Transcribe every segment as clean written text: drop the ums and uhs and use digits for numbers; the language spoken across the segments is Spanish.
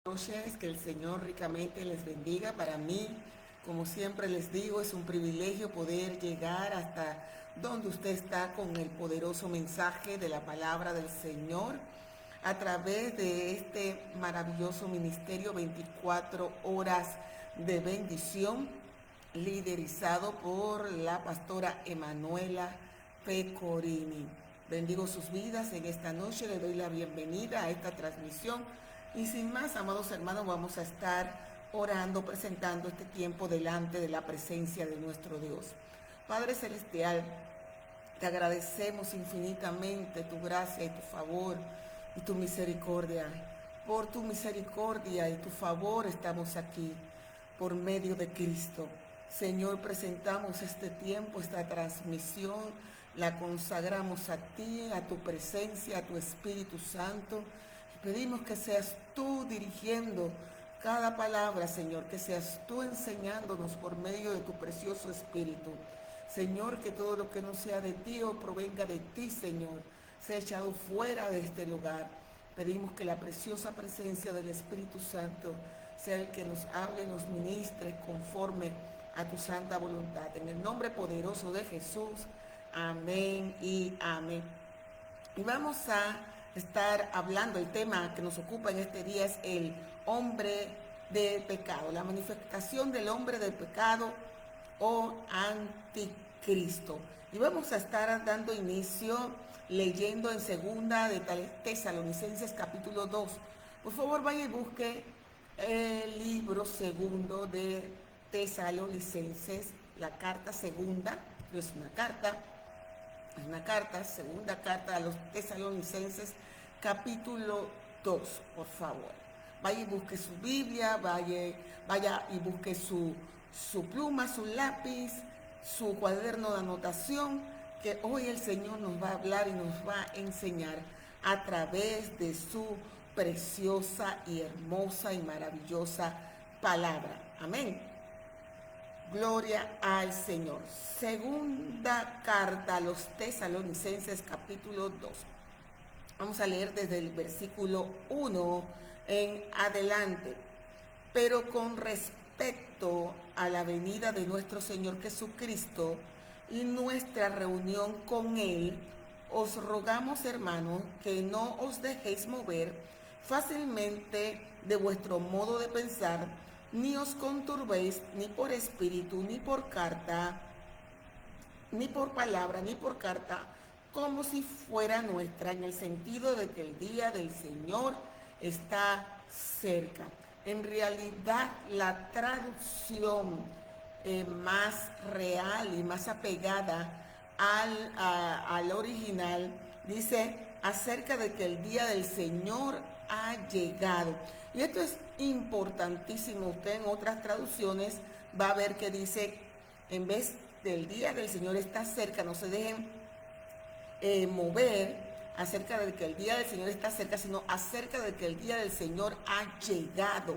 Noches, que el Señor ricamente les bendiga. Para mí, como siempre les digo, es un privilegio poder llegar hasta donde usted está con el poderoso mensaje de la palabra del Señor a través de este maravilloso ministerio 24 horas de bendición, liderizado por la pastora Emanuela Pecorini. Bendigo sus vidas en esta noche, le doy la bienvenida a esta transmisión y sin más, amados hermanos, vamos a estar orando, presentando este tiempo delante de la presencia de nuestro Dios. Padre Celestial, te agradecemos infinitamente tu gracia y tu favor y tu misericordia. Por tu misericordia y tu favor estamos aquí, por medio de Cristo. Señor, presentamos este tiempo, esta transmisión, la consagramos a ti, a tu presencia, a tu Espíritu Santo. Pedimos que seas tú dirigiendo cada palabra, Señor, que seas tú enseñándonos por medio de tu precioso Espíritu. Señor, que todo lo que no sea de ti o provenga de ti, Señor, sea echado fuera de este lugar. Pedimos que la preciosa presencia del Espíritu Santo sea el que nos hable, nos ministre conforme a tu santa voluntad. En el nombre poderoso de Jesús, amén y amén. Y vamos a estar hablando, el tema que nos ocupa en este día es el hombre del pecado, la manifestación del hombre del pecado o anticristo. Y vamos a estar dando inicio leyendo en segunda de Tesalonicenses capítulo 2. Por favor, vaya y busque el libro segundo de Tesalonicenses, la carta segunda, no es una carta, segunda carta a los Tesalonicenses, capítulo 2, por favor. Vaya y busque su Biblia, vaya y busque su pluma, su lápiz, su cuaderno de anotación, que hoy el Señor nos va a hablar y nos va a enseñar a través de su preciosa y hermosa y maravillosa palabra. Amén. Gloria al Señor. Segunda carta a los Tesalonicenses, capítulo 2. Vamos a leer desde el versículo 1 en adelante. Pero con respecto a la venida de nuestro Señor Jesucristo y nuestra reunión con Él, os rogamos, hermanos, que no os dejéis mover fácilmente de vuestro modo de pensar, ni os conturbéis ni por espíritu, ni por carta, ni por palabra, ni por carta, como si fuera nuestra, en el sentido de que el día del Señor está cerca. En realidad, la traducción más real y más apegada al original dice acerca de que el día del Señor ha llegado. Y esto es importantísimo. Usted en otras traducciones va a ver que dice, en vez del día del Señor está cerca, no se dejen mover acerca de que el día del Señor está cerca, sino acerca de que el día del Señor ha llegado.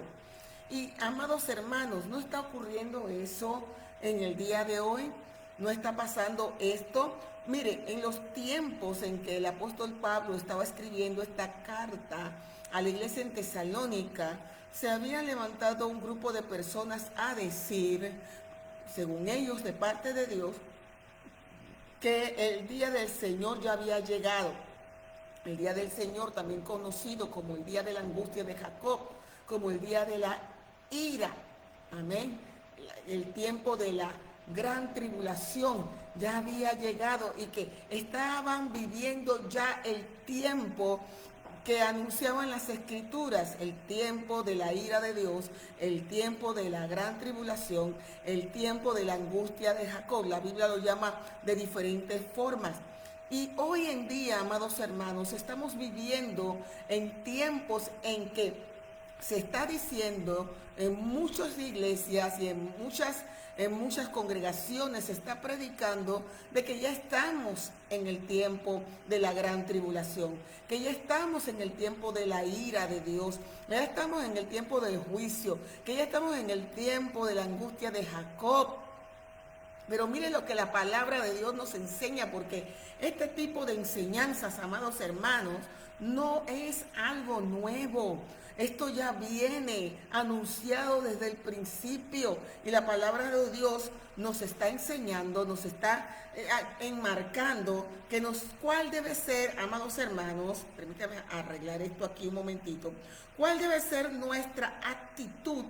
Y amados hermanos, ¿no está ocurriendo eso en el día de hoy? ¿No está pasando esto? Mire, en los tiempos en que el apóstol Pablo estaba escribiendo esta carta a la iglesia en Tesalónica, se había levantado un grupo de personas a decir, según ellos, de parte de Dios, que el día del Señor ya había llegado. El día del Señor, también conocido como el día de la angustia de Jacob, como el día de la ira. Amén. El tiempo de la gran tribulación ya había llegado y que estaban viviendo ya el tiempo que anunciaban las escrituras, el tiempo de la ira de Dios, el tiempo de la gran tribulación, el tiempo de la angustia de Jacob. La Biblia lo llama de diferentes formas. Y hoy en día, amados hermanos, estamos viviendo en tiempos en que se está diciendo en muchas iglesias y en muchas congregaciones se está predicando de que ya estamos en el tiempo de la gran tribulación, que ya estamos en el tiempo de la ira de Dios, ya estamos en el tiempo del juicio, que ya estamos en el tiempo de la angustia de Jacob. Pero mire lo que la palabra de Dios nos enseña, porque este tipo de enseñanzas, amados hermanos, no es algo nuevo. Esto ya viene anunciado desde el principio y la palabra de Dios nos está enseñando, nos está enmarcando cuál debe ser, amados hermanos, permítanme arreglar esto aquí un momentito, cuál debe ser nuestra actitud,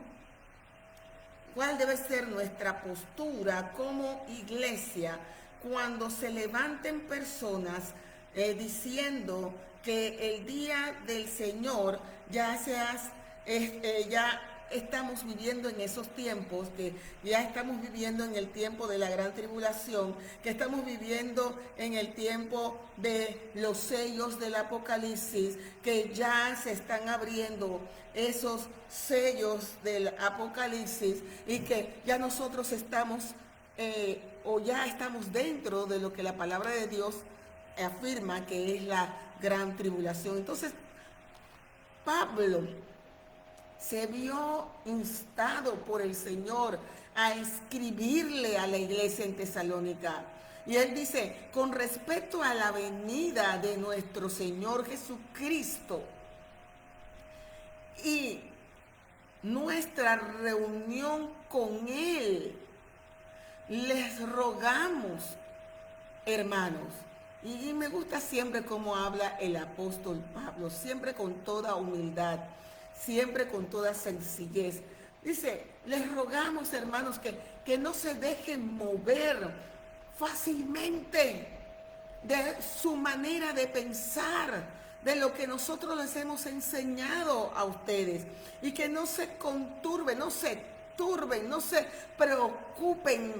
cuál debe ser nuestra postura como iglesia cuando se levanten personas diciendo que el día del Señor ya estamos viviendo en esos tiempos, que ya estamos viviendo en el tiempo de la gran tribulación, que estamos viviendo en el tiempo de los sellos del Apocalipsis, que ya se están abriendo esos sellos del Apocalipsis y que ya nosotros estamos o ya estamos dentro de lo que la palabra de Dios afirma que es la gran tribulación. Entonces, Pablo se vio instado por el Señor a escribirle a la iglesia en Tesalónica. Y él dice, con respecto a la venida de nuestro Señor Jesucristo y nuestra reunión con Él, les rogamos, hermanos. Y me gusta siempre cómo habla el apóstol Pablo, siempre con toda humildad, siempre con toda sencillez. Dice, les rogamos, hermanos, que no se dejen mover fácilmente de su manera de pensar, de lo que nosotros les hemos enseñado a ustedes, y que no se conturben, no se turben, no se preocupen,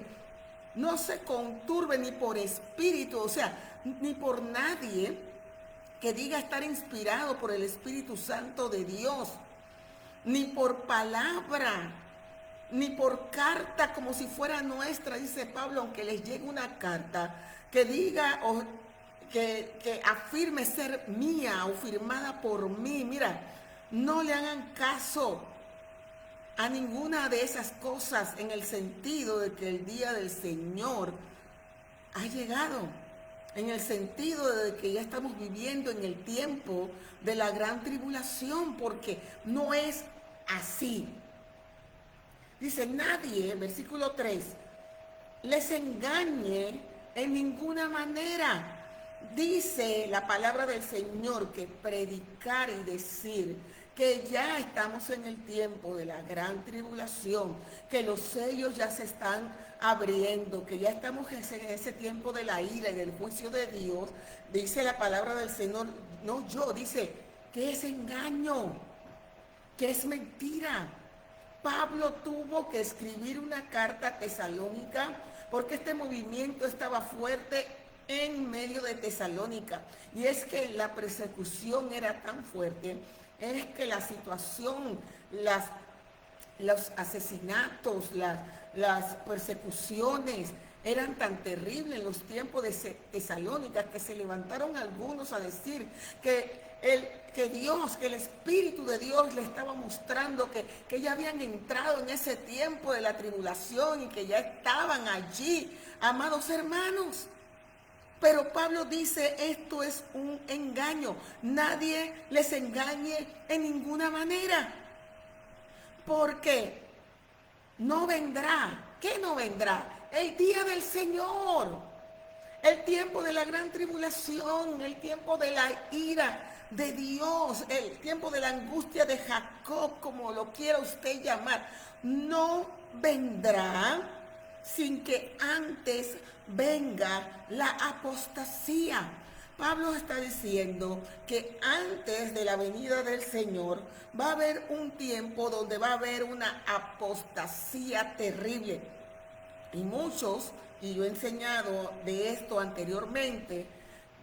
no se conturben ni por espíritu, o sea, ni por nadie que diga estar inspirado por el Espíritu Santo de Dios, ni por palabra, ni por carta como si fuera nuestra, dice Pablo, aunque les llegue una carta que diga o que afirme ser mía o firmada por mí. Mira, no le hagan caso a ninguna de esas cosas en el sentido de que el día del Señor ha llegado, en el sentido de que ya estamos viviendo en el tiempo de la gran tribulación, porque no es así. Dice, nadie, versículo 3, les engañe en ninguna manera. Dice la palabra del Señor que predicar y decir que ya estamos en el tiempo de la gran tribulación, que los sellos ya se están abriendo, que ya estamos en ese tiempo de la ira y del juicio de Dios. Dice la palabra del Señor, no yo, dice que es engaño, que es mentira. Pablo tuvo que escribir una carta a Tesalónica porque este movimiento estaba fuerte en medio de Tesalónica. Y es que la persecución era tan fuerte, es que la situación, los asesinatos, las persecuciones eran tan terribles en los tiempos de Tesalónica que se levantaron algunos a decir que el Espíritu de Dios le estaba mostrando que ya habían entrado en ese tiempo de la tribulación y que ya estaban allí, amados hermanos. Pero Pablo dice, esto es un engaño. Nadie les engañe en ninguna manera. Porque no vendrá. ¿Qué no vendrá? El día del Señor. El tiempo de la gran tribulación. El tiempo de la ira de Dios. El tiempo de la angustia de Jacob, como lo quiera usted llamar. No vendrá sin que antes venga la apostasía. Pablo está diciendo que antes de la venida del Señor va a haber un tiempo donde va a haber una apostasía terrible. Y muchos, y yo he enseñado de esto anteriormente,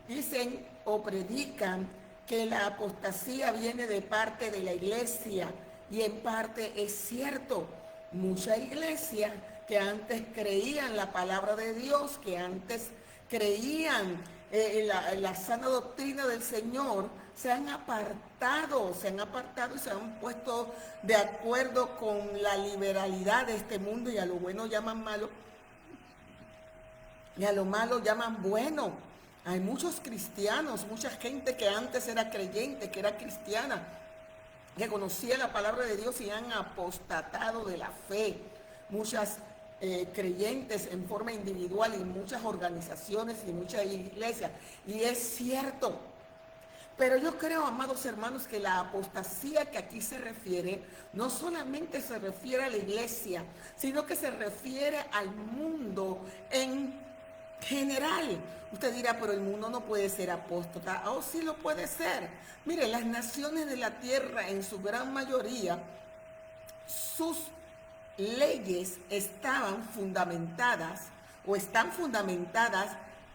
dicen o predican que la apostasía viene de parte de la iglesia, y en parte es cierto. Mucha iglesia que antes creían la palabra de Dios, que antes creían en la sana doctrina del Señor, se han apartado y se han puesto de acuerdo con la liberalidad de este mundo, y a lo bueno llaman malo y a lo malo llaman bueno. Hay muchos cristianos, mucha gente que antes era creyente, que era cristiana, que conocían la palabra de Dios y han apostatado de la fe. Muchas creyentes en forma individual y muchas organizaciones y muchas iglesias. Y es cierto. Pero yo creo, amados hermanos, que la apostasía que aquí se refiere no solamente se refiere a la iglesia, sino que se refiere al mundo en general. Usted dirá, pero el mundo no puede ser apóstata. Oh, sí lo puede ser. Mire, las naciones de la tierra, en su gran mayoría, sus leyes estaban fundamentadas o están fundamentadas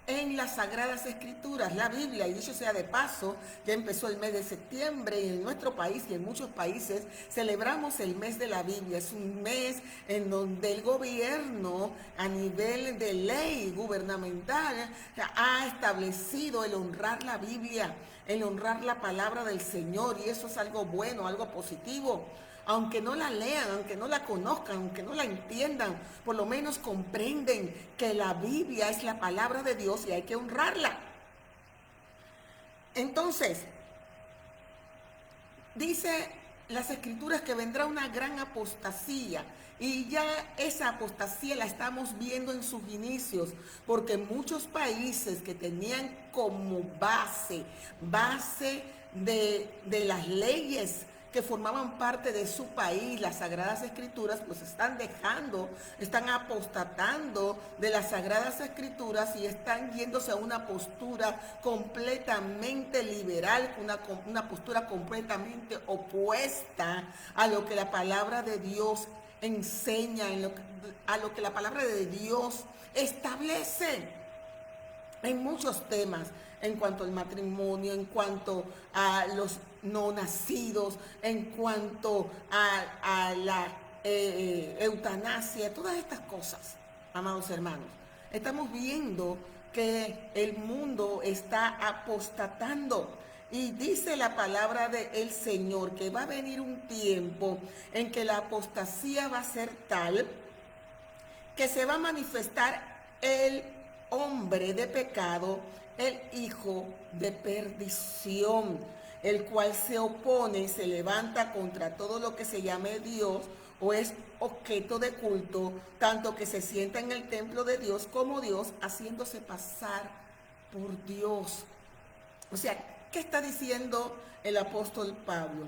en las Sagradas Escrituras, la Biblia. Y dicho sea de paso, ya empezó el mes de septiembre y en nuestro país y en muchos países celebramos el mes de la Biblia. Es un mes en donde el gobierno a nivel de ley gubernamental ha establecido el honrar la Biblia, el honrar la palabra del Señor, y eso es algo bueno, algo positivo. Aunque no la lean, aunque no la conozcan, aunque no la entiendan, por lo menos comprenden que la Biblia es la palabra de Dios y hay que honrarla. Entonces, dice las Escrituras que vendrá una gran apostasía, y ya esa apostasía la estamos viendo en sus inicios, porque muchos países que tenían como base de las leyes que formaban parte de su país, las Sagradas Escrituras, pues están apostatando de las Sagradas Escrituras y están yéndose a una postura completamente liberal, una postura completamente opuesta a lo que la palabra de Dios enseña, a lo que la palabra de Dios establece en muchos temas, en cuanto al matrimonio, en cuanto a los no nacidos, en cuanto a la eutanasia, todas estas cosas, amados hermanos. Estamos viendo que el mundo está apostatando. Y dice la palabra del Señor que va a venir un tiempo en que la apostasía va a ser tal que se va a manifestar el hombre de pecado, el hijo de perdición, el cual se opone y se levanta contra todo lo que se llame Dios o es objeto de culto, tanto que se sienta en el templo de Dios como Dios, haciéndose pasar por Dios. O sea, ¿qué está diciendo el apóstol Pablo?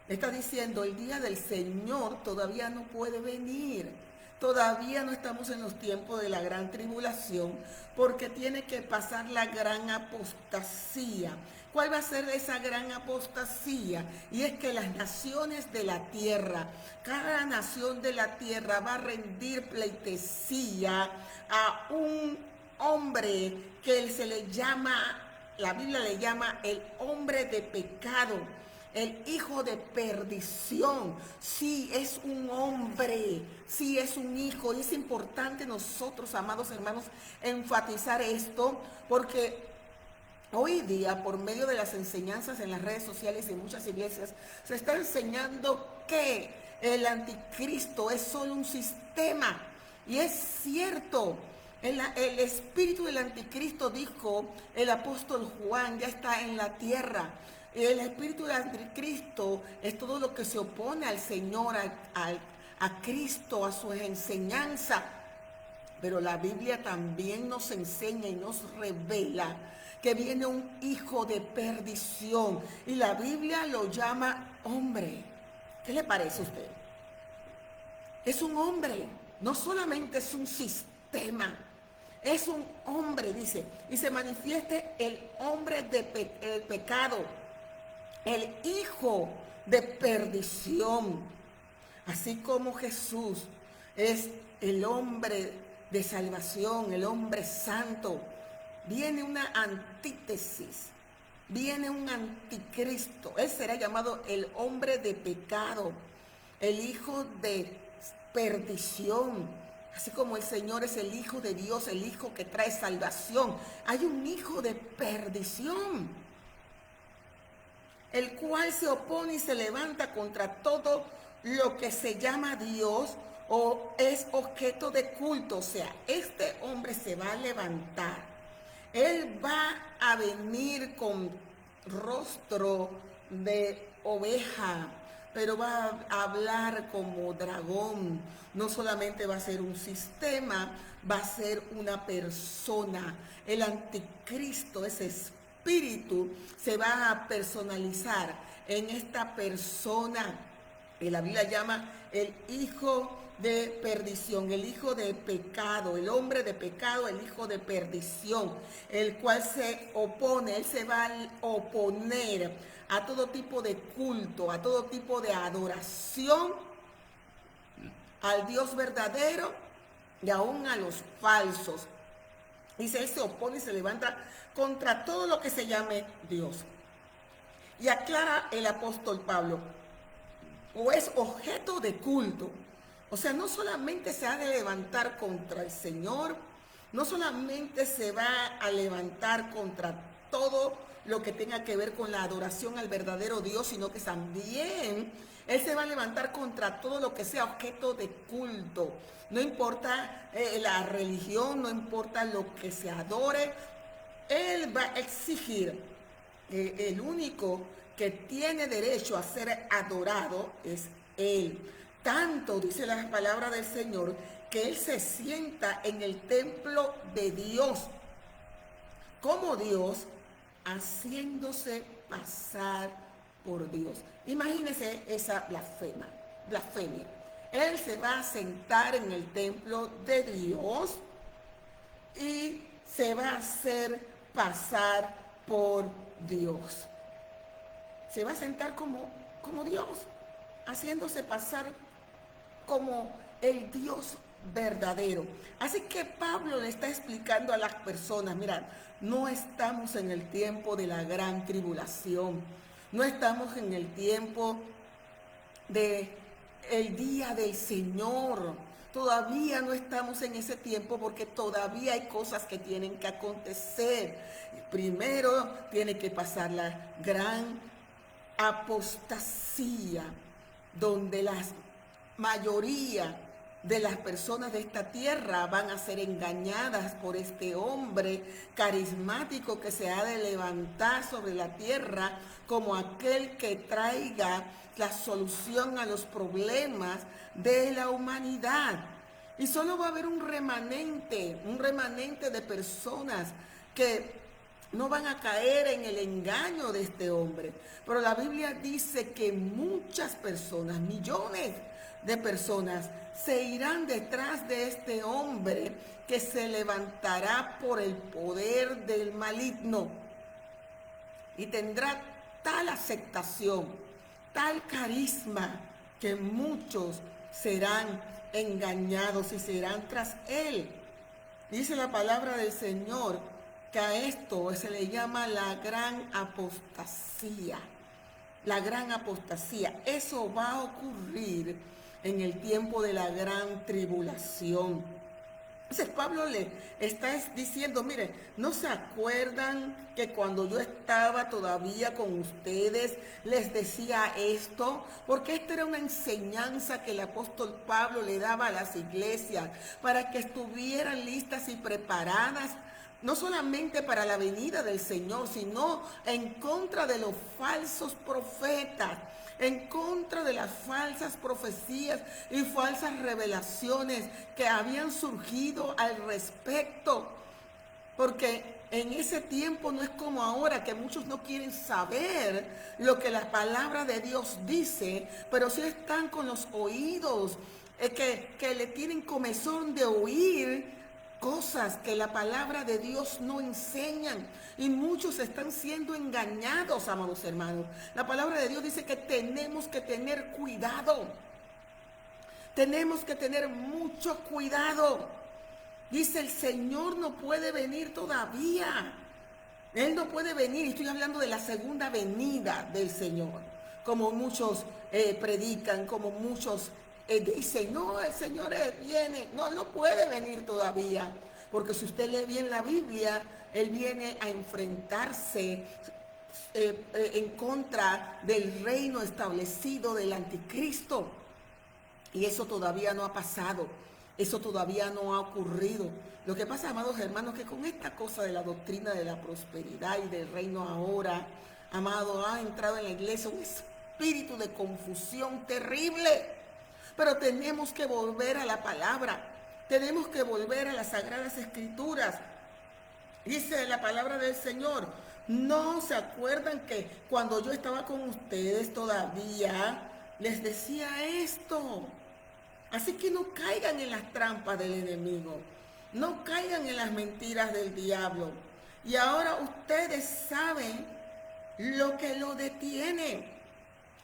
Está diciendo, el día del Señor todavía no puede venir. Todavía no estamos en los tiempos de la gran tribulación, porque tiene que pasar la gran apostasía. ¿Cuál va a ser esa gran apostasía? Y es que las naciones de la tierra, cada nación de la tierra va a rendir pleitesía a un hombre que se le llama, la Biblia le llama el hombre de pecado, el hijo de perdición. Sí, es un hombre, sí, es un hijo. Y es importante nosotros, amados hermanos, enfatizar esto, porque hoy día, por medio de las enseñanzas en las redes sociales y en muchas iglesias, se está enseñando que el anticristo es solo un sistema. Y es cierto. El espíritu del anticristo, dijo el apóstol Juan, ya está en la tierra. El espíritu del anticristo es todo lo que se opone al Señor, a Cristo, a su enseñanza. Pero la Biblia también nos enseña y nos revela que viene un hijo de perdición. Y la Biblia lo llama hombre. ¿Qué le parece a usted? Es un hombre, no solamente es un sistema. Es un hombre, dice, y se manifieste el hombre de pecado, el hijo de perdición. Así como Jesús es el hombre de salvación, el hombre santo, viene una antítesis, viene un anticristo. Él será llamado el hombre de pecado, el hijo de perdición. Así como el Señor es el Hijo de Dios, el Hijo que trae salvación, hay un hijo de perdición, el cual se opone y se levanta contra todo lo que se llama Dios o es objeto de culto. O sea, este hombre se va a levantar, él va a venir con rostro de oveja, pero va a hablar como dragón. No solamente va a ser un sistema, va a ser una persona. El anticristo, ese espíritu, se va a personalizar en esta persona que la Biblia llama el hijo de perdición, el hijo de pecado, el hombre de pecado, el hijo de perdición, el cual se opone, él se va a oponer a todo tipo de culto, a todo tipo de adoración al Dios verdadero y aún a los falsos. Dice, él se opone y se levanta contra todo lo que se llame Dios. Y aclara el apóstol Pablo, o es objeto de culto. O sea, no solamente se ha de levantar contra el Señor, no solamente se va a levantar contra todo lo que tenga que ver con la adoración al verdadero Dios, sino que también Él se va a levantar contra todo lo que sea objeto de culto. No importa la religión, no importa lo que se adore, Él va a exigir que el único que tiene derecho a ser adorado es Él. Tanto dice la palabra del Señor que Él se sienta en el templo de Dios como Dios, haciéndose pasar por Dios. Imagínese esa blasfemia. Él se va a sentar en el templo de Dios y se va a hacer pasar por Dios. Se va a sentar como Dios, haciéndose pasar como el Dios verdadero. Así que Pablo le está explicando a las personas, mira, no estamos en el tiempo de la gran tribulación, no estamos en el tiempo de el día del Señor. Todavía no estamos en ese tiempo porque todavía hay cosas que tienen que acontecer. Primero tiene que pasar la gran apostasía, donde la mayoría de las personas de esta tierra van a ser engañadas por este hombre carismático que se ha de levantar sobre la tierra como aquel que traiga la solución a los problemas de la humanidad. Y solo va a haber un remanente de personas que no van a caer en el engaño de este hombre. Pero la Biblia dice que muchas personas, millones de personas, se irán detrás de este hombre que se levantará por el poder del maligno y tendrá tal aceptación, tal carisma, que muchos serán engañados y serán tras él. Dice la palabra del Señor que a esto se le llama la gran apostasía. La gran apostasía. Eso va a ocurrir en el tiempo de la gran tribulación. Entonces Pablo le está diciendo, mire, ¿no se acuerdan que cuando yo estaba todavía con ustedes les decía esto? Porque esta era una enseñanza que el apóstol Pablo le daba a las iglesias para que estuvieran listas y preparadas, no solamente para la venida del Señor, sino en contra de los falsos profetas, en contra de las falsas profecías y falsas revelaciones que habían surgido al respecto. Porque en ese tiempo no es como ahora, que muchos no quieren saber lo que la palabra de Dios dice, pero sí están con los oídos que le tienen comezón de oír cosas que la palabra de Dios no enseñan, y muchos están siendo engañados, amados hermanos. La palabra de Dios dice que tenemos que tener cuidado. Tenemos que tener mucho cuidado. Dice, el Señor no puede venir todavía. Él no puede venir. Estoy hablando de la segunda venida del Señor, como muchos predican, como muchos dice, no, el Señor viene. No, no puede venir todavía, porque si usted lee bien la Biblia, Él viene a enfrentarse en contra del reino establecido del anticristo, y eso todavía no ha pasado, eso todavía no ha ocurrido. Lo que pasa, amados hermanos, que con esta cosa de la doctrina de la prosperidad y del reino ahora, amado, ha entrado en la iglesia un espíritu de confusión terrible. Pero tenemos que volver a la palabra, tenemos que volver a las Sagradas Escrituras. Dice la palabra del Señor, ¿no se acuerdan que cuando yo estaba con ustedes todavía les decía esto? Así que no caigan en las trampas del enemigo, no caigan en las mentiras del diablo. Y ahora ustedes saben lo que lo detiene,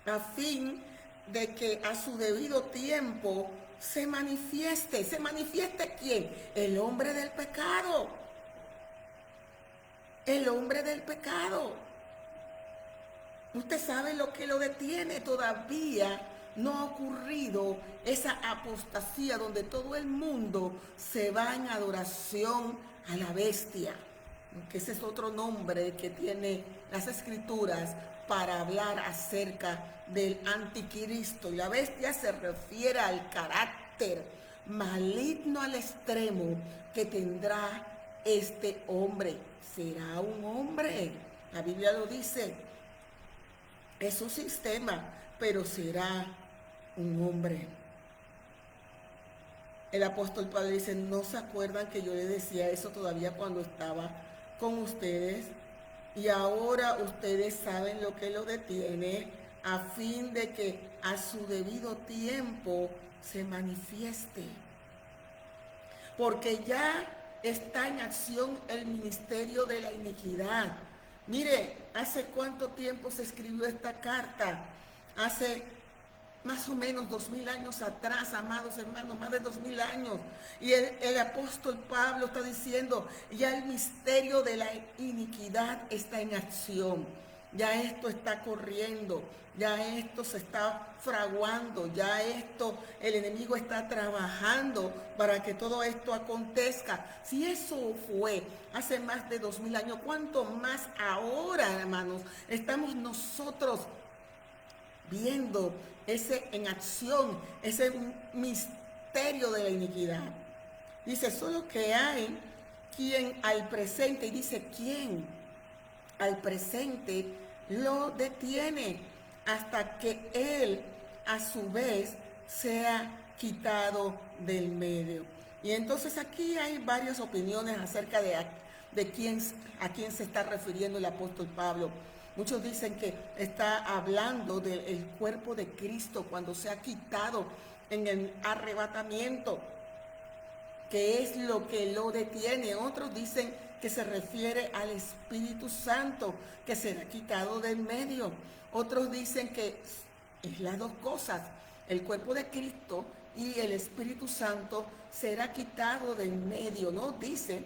a fin de que a su debido tiempo se manifieste. ¿Se manifieste quién? El hombre del pecado. El hombre del pecado. Usted sabe lo que lo detiene. Todavía no ha ocurrido esa apostasía donde todo el mundo se va en adoración a la bestia, que ese es otro nombre que tiene las Escrituras para hablar acerca del anticristo. Y la bestia se refiere al carácter maligno al extremo que tendrá este hombre. Será un hombre, la Biblia lo dice, es un sistema, pero será un hombre. El apóstol Pablo dice, ¿no se acuerdan que yo les decía eso todavía cuando estaba con ustedes? Y ahora ustedes saben lo que lo detiene, a fin de que a su debido tiempo se manifieste. Porque ya está en acción el ministerio de la iniquidad. Mire, ¿hace cuánto tiempo se escribió esta carta? Hace más o menos 2000 años atrás, amados hermanos, más de 2000 años. Y el apóstol Pablo está diciendo, ya el misterio de la iniquidad está en acción. Ya esto está corriendo, ya esto se está fraguando, ya esto, el enemigo está trabajando para que todo esto acontezca. Si eso fue hace más de 2000 años, ¿cuánto más ahora, hermanos, estamos nosotros viendo ese en acción, ese misterio de la iniquidad? Dice, solo que hay quien al presente, y dice, ¿quién? Al presente lo detiene hasta que él a su vez sea quitado del medio. Y entonces aquí hay varias opiniones acerca de a quién se está refiriendo el apóstol Pablo. Muchos dicen que está hablando del cuerpo de Cristo cuando se ha quitado en el arrebatamiento, que es lo que lo detiene. Otros dicen que se refiere al Espíritu Santo, que será quitado del medio. Otros dicen que es las dos cosas, el cuerpo de Cristo y el Espíritu Santo será quitado del medio. No dice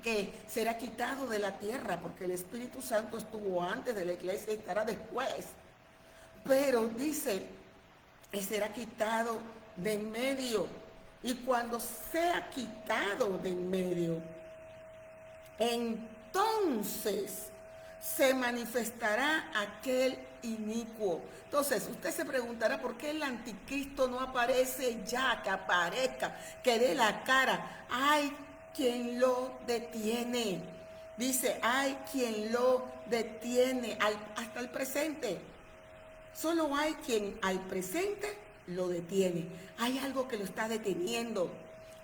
que será quitado de la tierra, porque el Espíritu Santo estuvo antes de la iglesia y estará después. Pero dice que será quitado de en medio. Y cuando sea quitado de en medio, entonces se manifestará aquel inicuo. Entonces, usted se preguntará por qué el anticristo no aparece ya, que aparezca, que dé la cara. Hay quien lo detiene. Dice, hay quien lo detiene hasta el presente. Solo hay quien al presente lo detiene. Hay algo que lo está deteniendo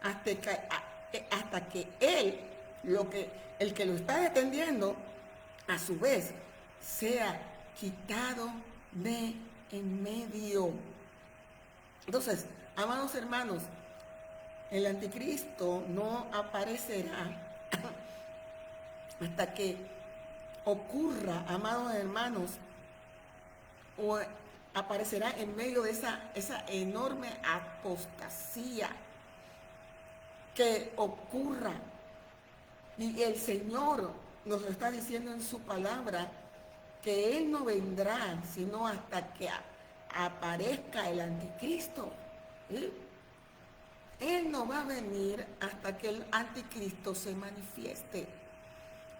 hasta que él, el que lo está deteniendo, a su vez, sea quitado de en medio. Entonces, amados hermanos, el anticristo no aparecerá hasta que ocurra, amados hermanos, o aparecerá en medio de esa enorme apostasía que ocurra. Y el Señor nos está diciendo en su palabra que Él no vendrá sino hasta que aparezca el anticristo. Él no va a venir hasta que el anticristo se manifieste.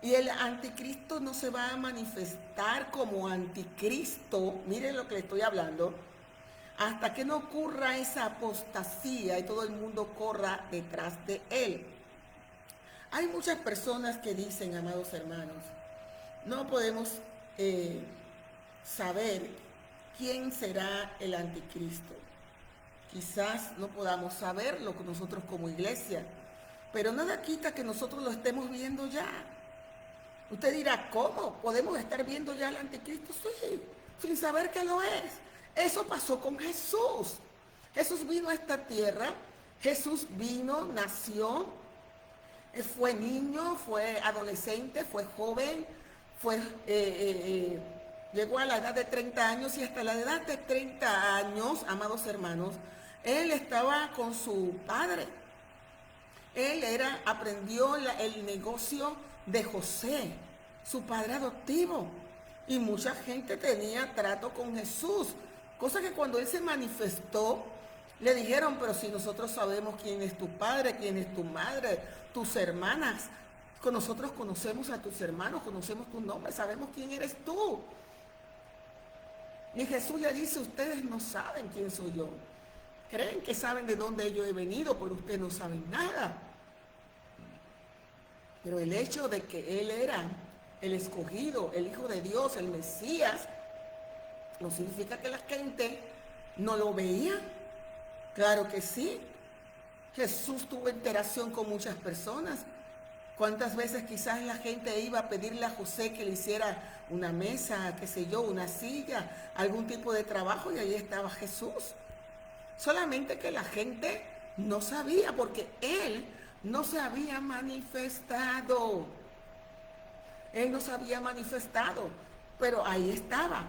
Y el anticristo no se va a manifestar como anticristo, miren lo que le estoy hablando, hasta que no ocurra esa apostasía y todo el mundo corra detrás de él. Hay muchas personas que dicen, amados hermanos, no podemos saber quién será el anticristo. Quizás no podamos saberlo nosotros como iglesia, pero nada quita que nosotros lo estemos viendo ya. Usted dirá, ¿cómo? ¿Podemos estar viendo ya al anticristo? Sí, sin saber que lo es. Eso pasó con Jesús. Jesús vino a esta tierra, Jesús vino, nació, fue niño, fue adolescente, fue joven, llegó a la edad de 30 años y hasta la edad de 30 años, amados hermanos, él estaba con su padre. Él aprendió el negocio de José, su padre adoptivo. Y mucha gente tenía trato con Jesús. Cosa que cuando él se manifestó, le dijeron, pero si nosotros sabemos quién es tu padre, quién es tu madre, tus hermanas. Nosotros conocemos a tus hermanos, conocemos tu nombre, sabemos quién eres tú. Y Jesús le dice, ustedes no saben quién soy yo. Creen que saben de dónde yo he venido, pero ustedes no saben nada. Pero el hecho de que él era el escogido, el Hijo de Dios, el Mesías, no significa que la gente no lo veía. Claro que sí. Jesús tuvo interacción con muchas personas. ¿Cuántas veces quizás la gente iba a pedirle a José que le hiciera una mesa, qué sé yo, una silla, algún tipo de trabajo, y ahí estaba Jesús? Solamente que la gente no sabía porque él no se había manifestado. Él no se había manifestado, pero ahí estaba.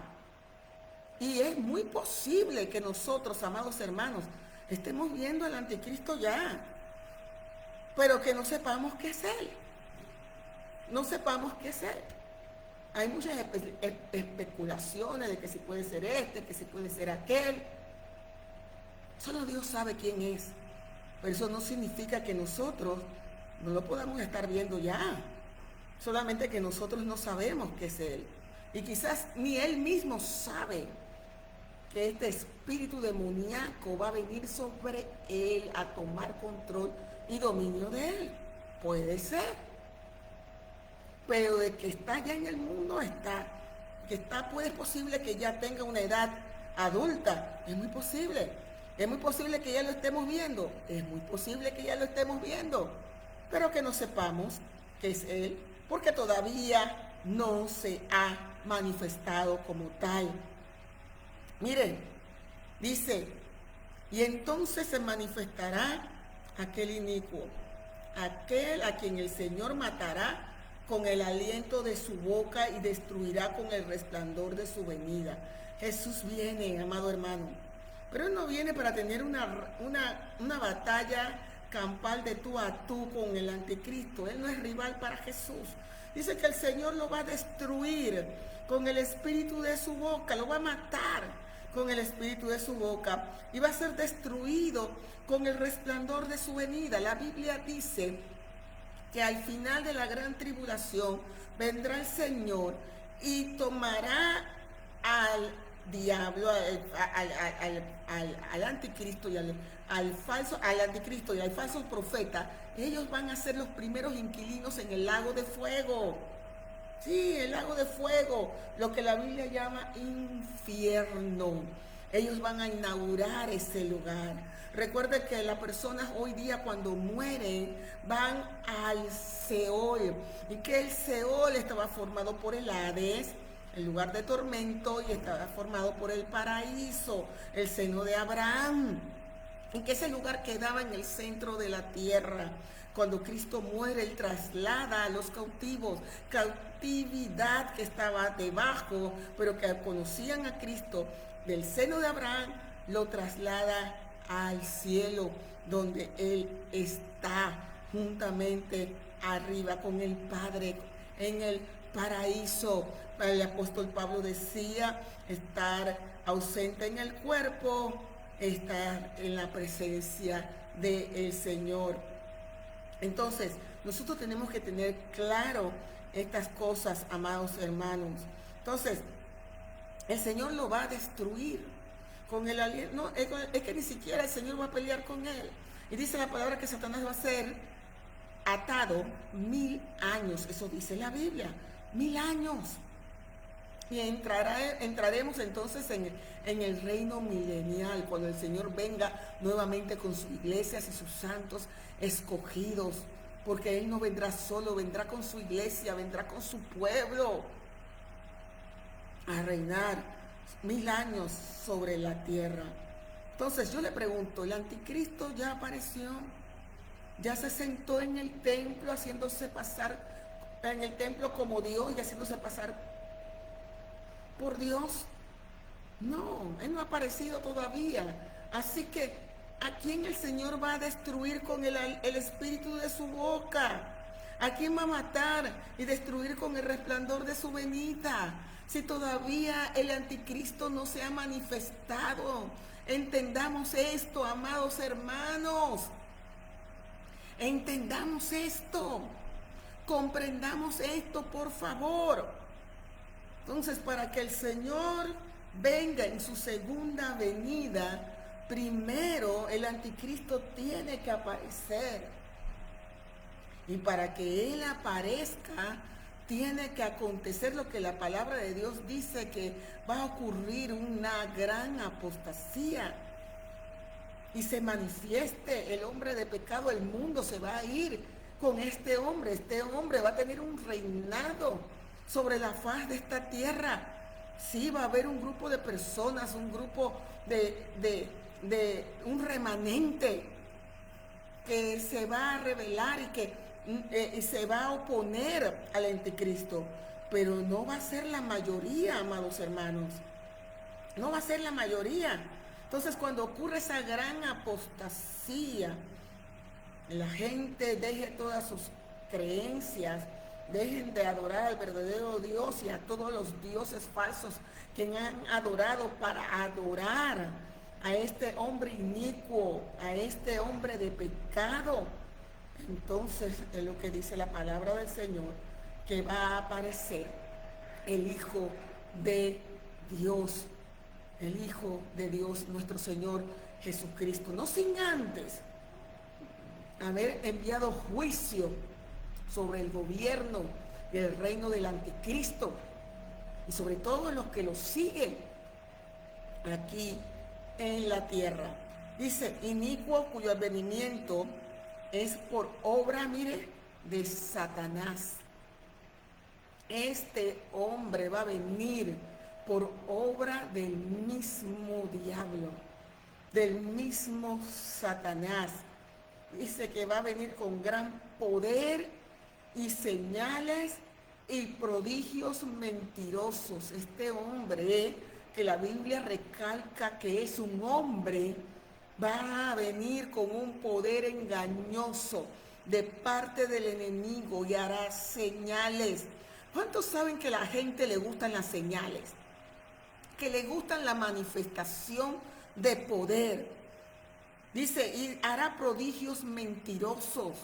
Y es muy posible que nosotros, amados hermanos, estemos viendo al anticristo ya, pero que no sepamos qué es él. No sepamos qué es él. Hay muchas especulaciones de que si puede ser este, que si puede ser aquel. Solo Dios sabe quién es. Pero eso no significa que nosotros no lo podamos estar viendo ya. Solamente que nosotros no sabemos qué es él. Y quizás ni él mismo sabe que este espíritu demoníaco va a venir sobre él a tomar control y dominio de él. Puede ser. Pero de que está ya en el mundo, pues es posible que ya tenga una edad adulta. Es muy posible. Es muy posible que ya lo estemos viendo. Es muy posible que ya lo estemos viendo. Pero que no sepamos que es él, porque todavía no se ha manifestado como tal. Miren, dice, y entonces se manifestará aquel inicuo, aquel a quien el Señor matará con el aliento de su boca y destruirá con el resplandor de su venida. Jesús viene, amado hermano, pero él no viene para tener una batalla campal de tú a tú con el anticristo. Él no es rival para Jesús. Dice que el Señor lo va a destruir con el espíritu de su boca, lo va a matar con el espíritu de su boca y va a ser destruido con el resplandor de su venida. La Biblia dice que al final de la gran tribulación vendrá el Señor y tomará al diablo, al anticristo y al anticristo y al falso profeta. Ellos van a ser los primeros inquilinos en el lago de fuego. Sí, el lago de fuego, lo que la Biblia llama infierno. Ellos van a inaugurar ese lugar. Recuerde que las personas hoy día cuando mueren van al Seol, y que el Seol estaba formado por el Hades, el lugar de tormento, y estaba formado por el paraíso, el seno de Abraham, y que ese lugar quedaba en el centro de la tierra. Cuando Cristo muere, él traslada a los cautivos, cautividad que estaba debajo, pero que conocían a Cristo, del seno de Abraham, lo traslada al cielo, donde él está juntamente arriba con el Padre en el paraíso. El apóstol Pablo decía, estar ausente en el cuerpo, estar en la presencia del Señor. Entonces, nosotros tenemos que tener claro estas cosas, amados hermanos. Entonces, el Señor lo va a destruir con el aliento. No, es que ni siquiera el Señor va a pelear con él. Y dice la palabra que Satanás va a ser atado 1000 años. Eso dice la Biblia. 1000 años. Y entraremos entonces en el reino milenial, cuando el Señor venga nuevamente con sus iglesias y sus santos escogidos, porque Él no vendrá solo, vendrá con su iglesia, vendrá con su pueblo a reinar 1000 años sobre la tierra. Entonces yo le pregunto, ¿el anticristo ya apareció? ¿Ya se sentó en el templo haciéndose pasar en el templo como Dios y haciéndose pasar por Dios? No, Él no ha aparecido todavía. Así que, ¿a quién el Señor va a destruir con el espíritu de su boca? ¿A quién va a matar y destruir con el resplandor de su venida? Si todavía el anticristo no se ha manifestado. Entendamos esto, amados hermanos. Entendamos esto. Comprendamos esto, por favor. Entonces, para que el Señor venga en su segunda venida, primero el anticristo tiene que aparecer. Y para que Él aparezca, tiene que acontecer lo que la palabra de Dios dice, que va a ocurrir una gran apostasía. Y se manifieste el hombre de pecado, el mundo se va a ir con este hombre. Este hombre va a tener un reinado sobre la faz de esta tierra. Sí, va a haber un grupo de personas, un grupo de un remanente que se va a rebelar y que se va a oponer al anticristo. Pero no va a ser la mayoría, amados hermanos. No va a ser la mayoría. Entonces, cuando ocurre esa gran apostasía, la gente deje todas sus creencias, dejen de adorar al verdadero Dios y a todos los dioses falsos que han adorado para adorar a este hombre inicuo, a este hombre de pecado. Entonces es lo que dice la palabra del Señor, que va a aparecer el Hijo de Dios, el Hijo de Dios, nuestro Señor Jesucristo, no sin antes haber enviado juicio sobre el gobierno y el reino del anticristo y sobre todo los que lo siguen aquí en la tierra. Dice, inicuo cuyo advenimiento es por obra, mire, de Satanás. Este hombre va a venir por obra del mismo diablo, del mismo Satanás. Dice que va a venir con gran poder y señales y prodigios mentirosos. Este hombre, que la Biblia recalca que es un hombre, va a venir con un poder engañoso de parte del enemigo y hará señales. ¿Cuántos saben que a la gente le gustan las señales? Que le gustan la manifestación de poder. Dice, y hará prodigios mentirosos.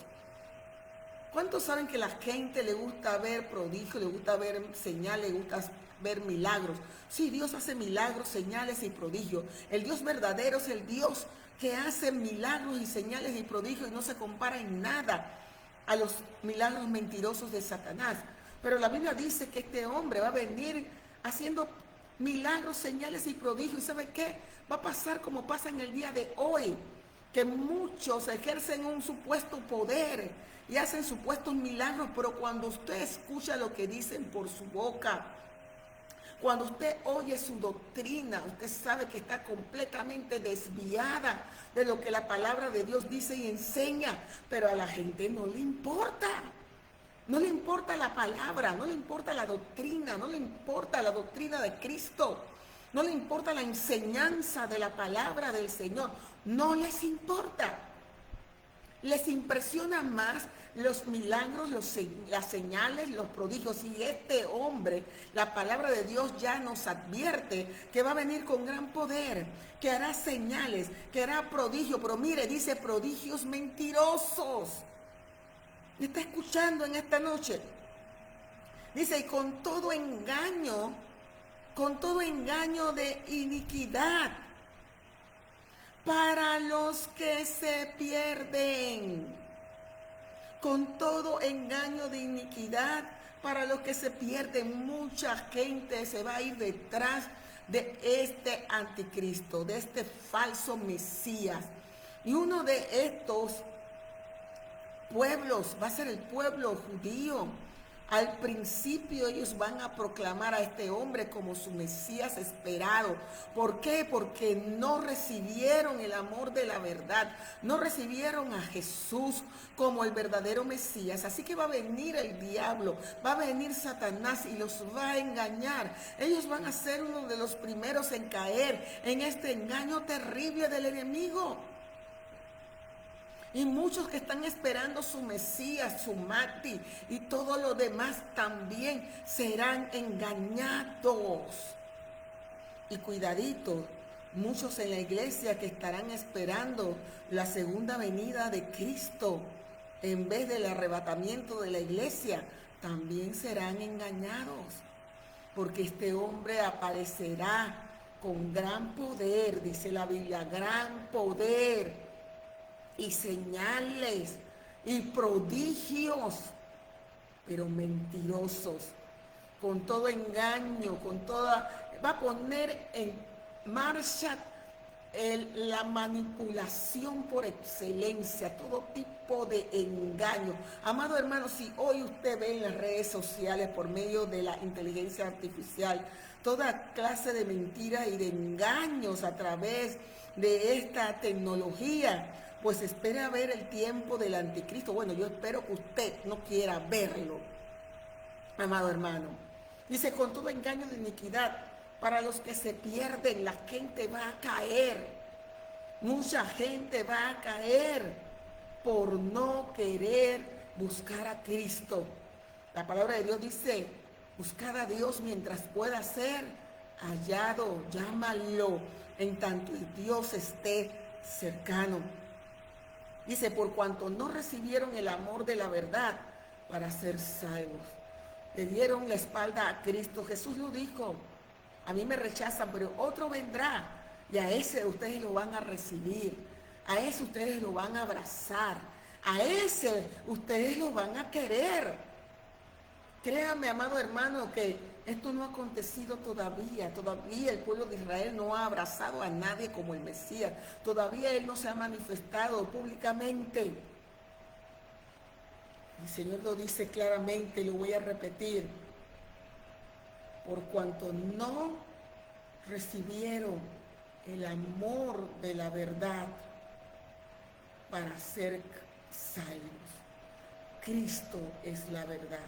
¿Cuántos saben que a la gente le gusta ver prodigios, le gusta ver señales, le gusta ver milagros? Sí, Dios hace milagros, señales y prodigios. El Dios verdadero es el Dios que hace milagros y señales y prodigios y no se compara en nada a los milagros mentirosos de Satanás. Pero la Biblia dice que este hombre va a venir haciendo milagros, señales y prodigios. ¿Y sabe qué? Va a pasar como pasa en el día de hoy, que muchos ejercen un supuesto poder y hacen supuestos milagros, pero cuando usted escucha lo que dicen por su boca, cuando usted oye su doctrina, usted sabe que está completamente desviada de lo que la palabra de Dios dice y enseña, pero a la gente no le importa. No le importa la palabra, no le importa la doctrina, no le importa la doctrina de Cristo, no le importa la enseñanza de la palabra del Señor, no les importa. Les impresiona más los milagros, las señales, los prodigios. Y este hombre, la palabra de Dios ya nos advierte que va a venir con gran poder, que hará señales, que hará prodigios. Pero mire, dice prodigios mentirosos. ¿Me está escuchando en esta noche? Dice, y con todo engaño de iniquidad para los que se pierden. Con todo engaño de iniquidad para los que se pierden. Mucha gente se va a ir detrás de este anticristo, de este falso Mesías. Y uno de estos pueblos va a ser el pueblo judío. Al principio ellos van a proclamar a este hombre como su Mesías esperado. ¿Por qué? Porque no recibieron el amor de la verdad, no recibieron a Jesús como el verdadero Mesías. Así que va a venir el diablo, va a venir Satanás y los va a engañar. Ellos van a ser uno de los primeros en caer en este engaño terrible del enemigo. Y muchos que están esperando su Mesías, su Mati y todo lo demás también serán engañados. Y cuidadito, muchos en la iglesia que estarán esperando la segunda venida de Cristo en vez del arrebatamiento de la iglesia, también serán engañados. Porque este hombre aparecerá con gran poder, dice la Biblia, gran poder. Y señales y prodigios, pero mentirosos, con todo engaño, va a poner en marcha la manipulación por excelencia, todo tipo de engaño. Amado hermano, si hoy usted ve en las redes sociales por medio de la inteligencia artificial toda clase de mentiras y de engaños a través de esta tecnología, pues espere a ver el tiempo del anticristo. Bueno, yo espero que usted no quiera verlo, amado hermano. Dice, con todo engaño de iniquidad, para los que se pierden, la gente va a caer. Mucha gente va a caer por no querer buscar a Cristo. La palabra de Dios dice, buscad a Dios mientras pueda ser hallado, llámalo en tanto el Dios esté cercano. Dice, por cuanto no recibieron el amor de la verdad para ser salvos. Le dieron la espalda a Cristo. Jesús lo dijo, a mí me rechazan, pero otro vendrá y a ese ustedes lo van a recibir. A ese ustedes lo van a abrazar. A ese ustedes lo van a querer. Créame, amado hermano, que esto no ha acontecido todavía. Todavía el pueblo de Israel no ha abrazado a nadie como el Mesías. Todavía Él no se ha manifestado públicamente. El Señor lo dice claramente, lo voy a repetir. Por cuanto no recibieron el amor de la verdad para ser salvos. Cristo es la verdad.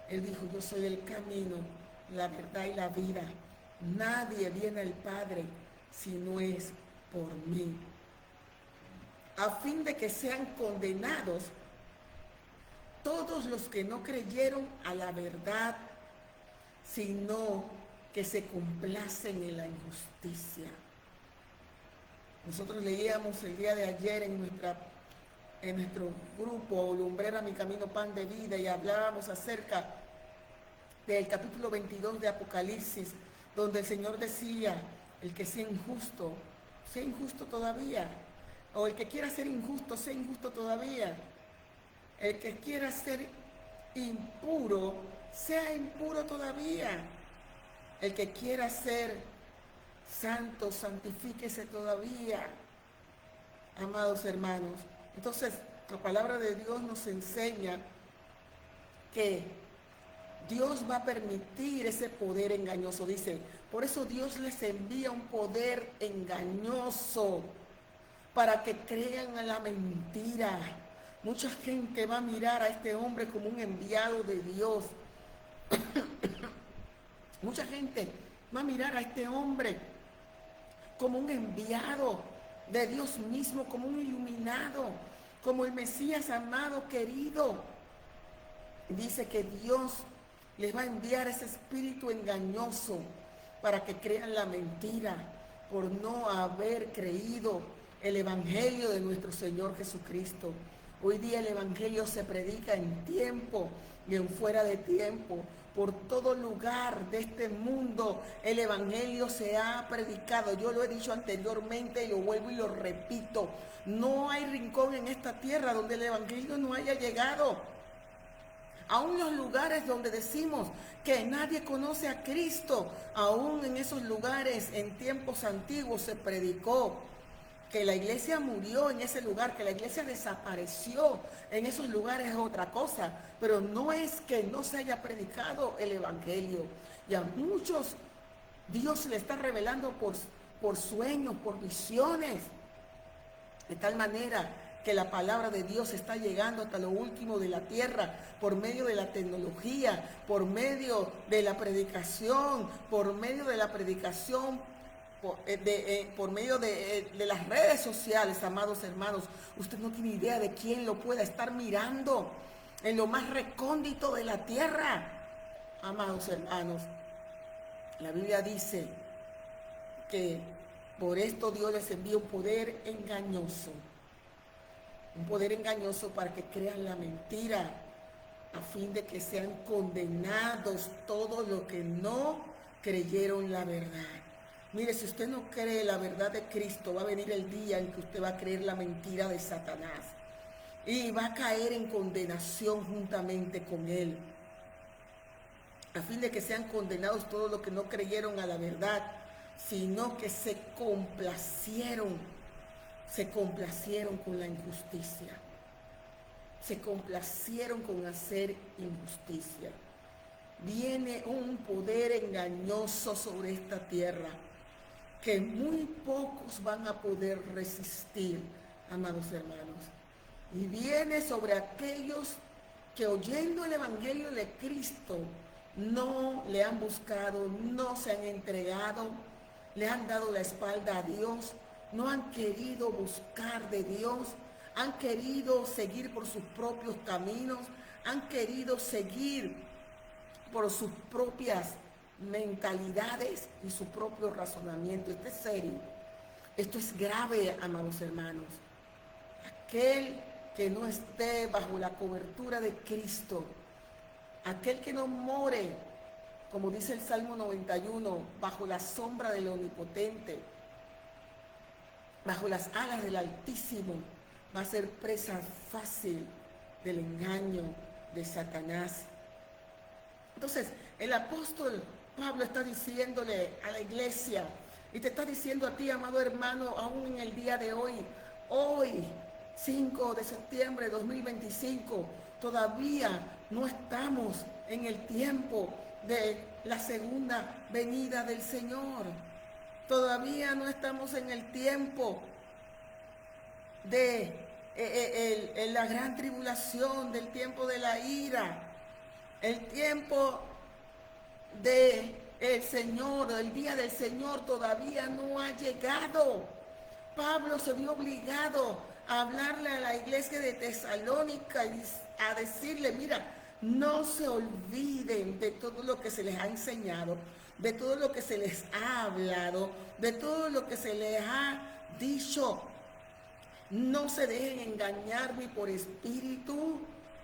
Él dijo, yo soy el camino, la verdad y la vida. Nadie viene al Padre si no es por mí. A fin de que sean condenados todos los que no creyeron a la verdad, sino que se complacen en la injusticia. Nosotros leíamos el día de ayer en nuestro grupo Lumbrera Mi Camino Pan de Vida y hablábamos acerca del capítulo 22 de Apocalipsis, donde el Señor decía, el que sea injusto todavía, o el que quiera ser injusto, sea injusto todavía, el que quiera ser impuro, sea impuro todavía, el que quiera ser santo, santifíquese todavía, amados hermanos. Entonces, la palabra de Dios nos enseña que Dios va a permitir ese poder engañoso. Dice, por eso Dios les envía un poder engañoso para que crean a la mentira. Mucha gente va a mirar a este hombre como un enviado de Dios. Mucha gente va a mirar a este hombre como un enviado de Dios mismo, como un iluminado, como el Mesías amado, querido. Dice que Dios les va a enviar ese espíritu engañoso para que crean la mentira por no haber creído el evangelio de nuestro Señor Jesucristo. Hoy día el evangelio se predica en tiempo y en fuera de tiempo. Por todo lugar de este mundo el evangelio se ha predicado. Yo lo he dicho anteriormente y lo vuelvo y lo repito. No hay rincón en esta tierra donde el evangelio no haya llegado. Aún los lugares donde decimos que nadie conoce a Cristo, aún en esos lugares en tiempos antiguos se predicó que la iglesia murió en ese lugar, que la iglesia desapareció en esos lugares es otra cosa, pero no es que no se haya predicado el evangelio. Y a muchos Dios le está revelando por sueños, por visiones, de tal manera que la palabra de Dios está llegando hasta lo último de la tierra por medio de la tecnología, por medio de la predicación, por medio de las redes sociales, amados hermanos. Usted no tiene idea de quién lo pueda estar mirando en lo más recóndito de la tierra. Amados hermanos, la Biblia dice que por esto Dios les envía un poder engañoso para que crean la mentira, a fin de que sean condenados todos los que no creyeron la verdad. Mire, si usted no cree la verdad de Cristo, va a venir el día en que usted va a creer la mentira de Satanás y va a caer en condenación juntamente con él, a fin de que sean condenados todos los que no creyeron a la verdad, sino que se complacieron con la injusticia, se complacieron con hacer injusticia. Viene un poder engañoso sobre esta tierra que muy pocos van a poder resistir, amados hermanos. Y viene sobre aquellos que oyendo el evangelio de Cristo no le han buscado, no se han entregado, le han dado la espalda a Dios, no han querido buscar de Dios, han querido seguir por sus propios caminos, han querido seguir por sus propias mentalidades y su propio razonamiento. Esto es serio, esto es grave, amados hermanos. Aquel que no esté bajo la cobertura de Cristo, aquel que no more, como dice el Salmo 91, bajo la sombra del Omnipotente, bajo las alas del Altísimo, va a ser presa fácil del engaño de Satanás. Entonces, el apóstol Pablo está diciéndole a la iglesia, y te está diciendo a ti, amado hermano, aún en el día de hoy, 5 de septiembre de 2025, todavía no estamos en el tiempo de la segunda venida del Señor. Todavía no estamos en el tiempo de la gran tribulación, del tiempo de la ira, el tiempo del Señor, el día del Señor todavía no ha llegado. Pablo se vio obligado a hablarle a la iglesia de Tesalónica y a decirle, mira, no se olviden de todo lo que se les ha enseñado, de todo lo que se les ha hablado, de todo lo que se les ha dicho. No se dejen engañar ni por espíritu.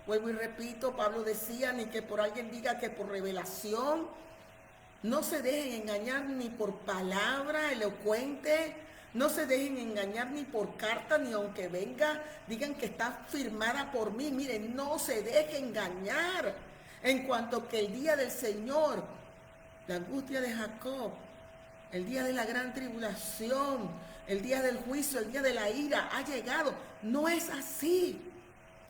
Vuelvo y repito, Pablo decía, ni que por alguien diga que por revelación. No se dejen engañar ni por palabra elocuente. No se dejen engañar ni por carta, ni aunque venga, digan que está firmada por mí. Miren, no se dejen engañar. En cuanto que el día del Señor, la angustia de Jacob, el día de la gran tribulación, el día del juicio, el día de la ira ha llegado. No es así,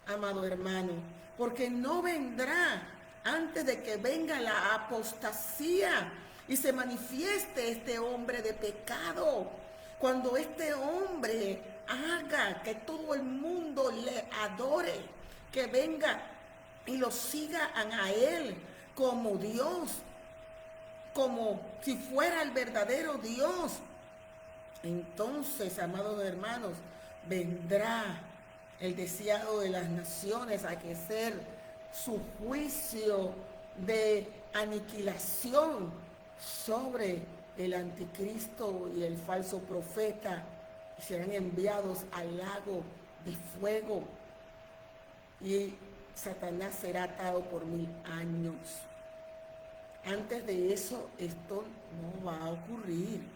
amado hermano, porque no vendrá antes de que venga la apostasía y se manifieste este hombre de pecado. Cuando este hombre haga que todo el mundo le adore, que venga y lo sigan a él como Dios, como si fuera el verdadero Dios, entonces, amados hermanos, vendrá el deseado de las naciones a ejercer su juicio de aniquilación sobre el anticristo y el falso profeta, y serán enviados al lago de fuego, y Satanás será atado por 1000 años. Antes de eso, esto no va a ocurrir.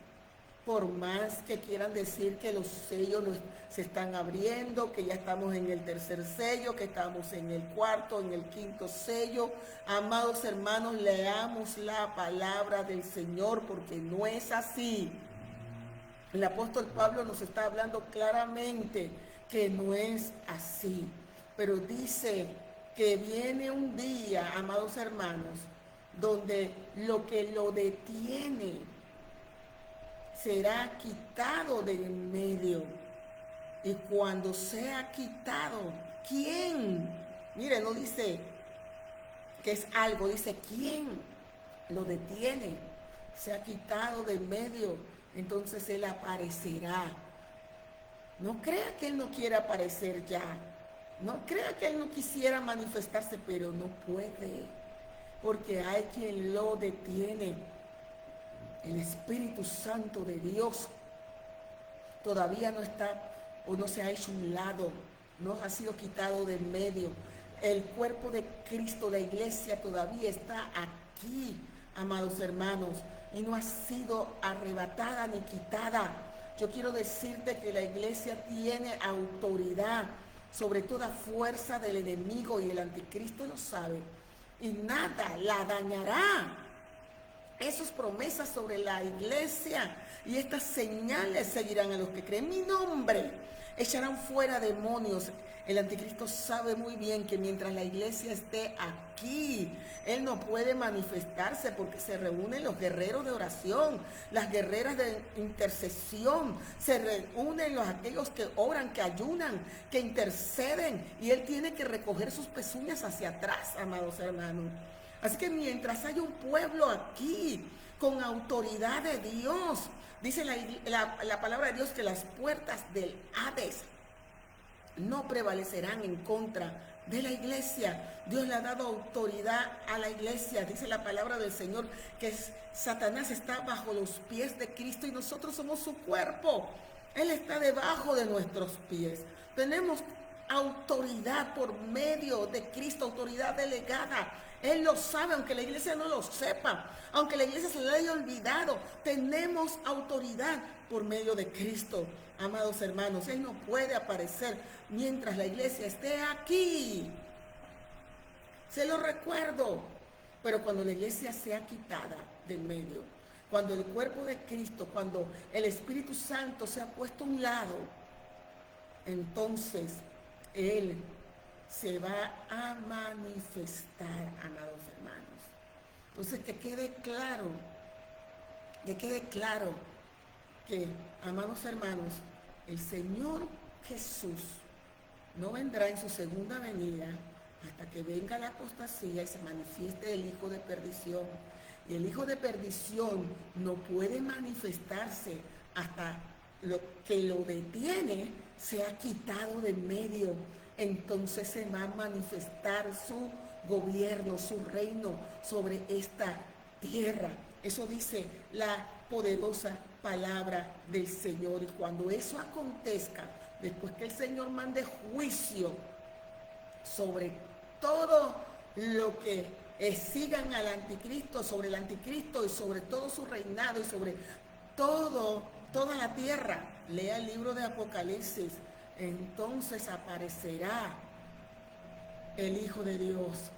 Por más que quieran decir que los sellos se están abriendo, que ya estamos en el tercer sello, que estamos en el cuarto, en el quinto sello. Amados hermanos, leamos la palabra del Señor porque no es así. El apóstol Pablo nos está hablando claramente que no es así. Pero dice que viene un día, amados hermanos, donde lo que lo detiene será quitado del medio. Y cuando sea quitado, ¿quién? Mire, no dice que es algo, dice quién lo detiene. Se ha quitado del medio, entonces Él aparecerá. No crea que Él no quiera aparecer ya. No crea que Él no quisiera manifestarse, pero no puede, porque hay quien lo detiene. El Espíritu Santo de Dios todavía no está o no se ha hecho un lado, no ha sido quitado del medio. El cuerpo de Cristo, la iglesia, todavía está aquí, amados hermanos, y no ha sido arrebatada ni quitada. Yo quiero decirte que la iglesia tiene autoridad sobre toda fuerza del enemigo y el anticristo lo sabe, y nada la dañará. Esas promesas sobre la iglesia y estas señales seguirán a los que creen mi nombre. Echarán fuera demonios. El anticristo sabe muy bien que mientras la iglesia esté aquí, él no puede manifestarse porque se reúnen los guerreros de oración, las guerreras de intercesión, se reúnen aquellos que oran, que ayunan, que interceden, y él tiene que recoger sus pezuñas hacia atrás, amados hermanos. Así que mientras haya un pueblo aquí con autoridad de Dios, dice la palabra de Dios que las puertas del Hades no prevalecerán en contra de la iglesia. Dios le ha dado autoridad a la iglesia. Dice la palabra del Señor que Satanás está bajo los pies de Cristo y nosotros somos su cuerpo. Él está debajo de nuestros pies. Tenemos autoridad por medio de Cristo, autoridad delegada. Él lo sabe, aunque la iglesia no lo sepa, aunque la iglesia se le haya olvidado, tenemos autoridad por medio de Cristo. Amados hermanos, Él no puede aparecer mientras la iglesia esté aquí. Se lo recuerdo. Pero cuando la iglesia sea quitada del medio, cuando el cuerpo de Cristo, cuando el Espíritu Santo se ha puesto a un lado, entonces Él se va a manifestar, amados hermanos. Entonces que quede claro que, amados hermanos, el Señor Jesús no vendrá en su segunda venida hasta que venga la apostasía y se manifieste el hijo de perdición. Y el hijo de perdición no puede manifestarse hasta que lo detiene sea quitado de medio. Entonces se va a manifestar su gobierno, su reino sobre esta tierra. Eso dice la poderosa palabra del Señor. Y cuando eso acontezca, después que el Señor mande juicio sobre todo lo que sigan al anticristo, sobre el anticristo y sobre todo su reinado y sobre toda la tierra, lea el libro de Apocalipsis. Entonces aparecerá el Hijo de Dios.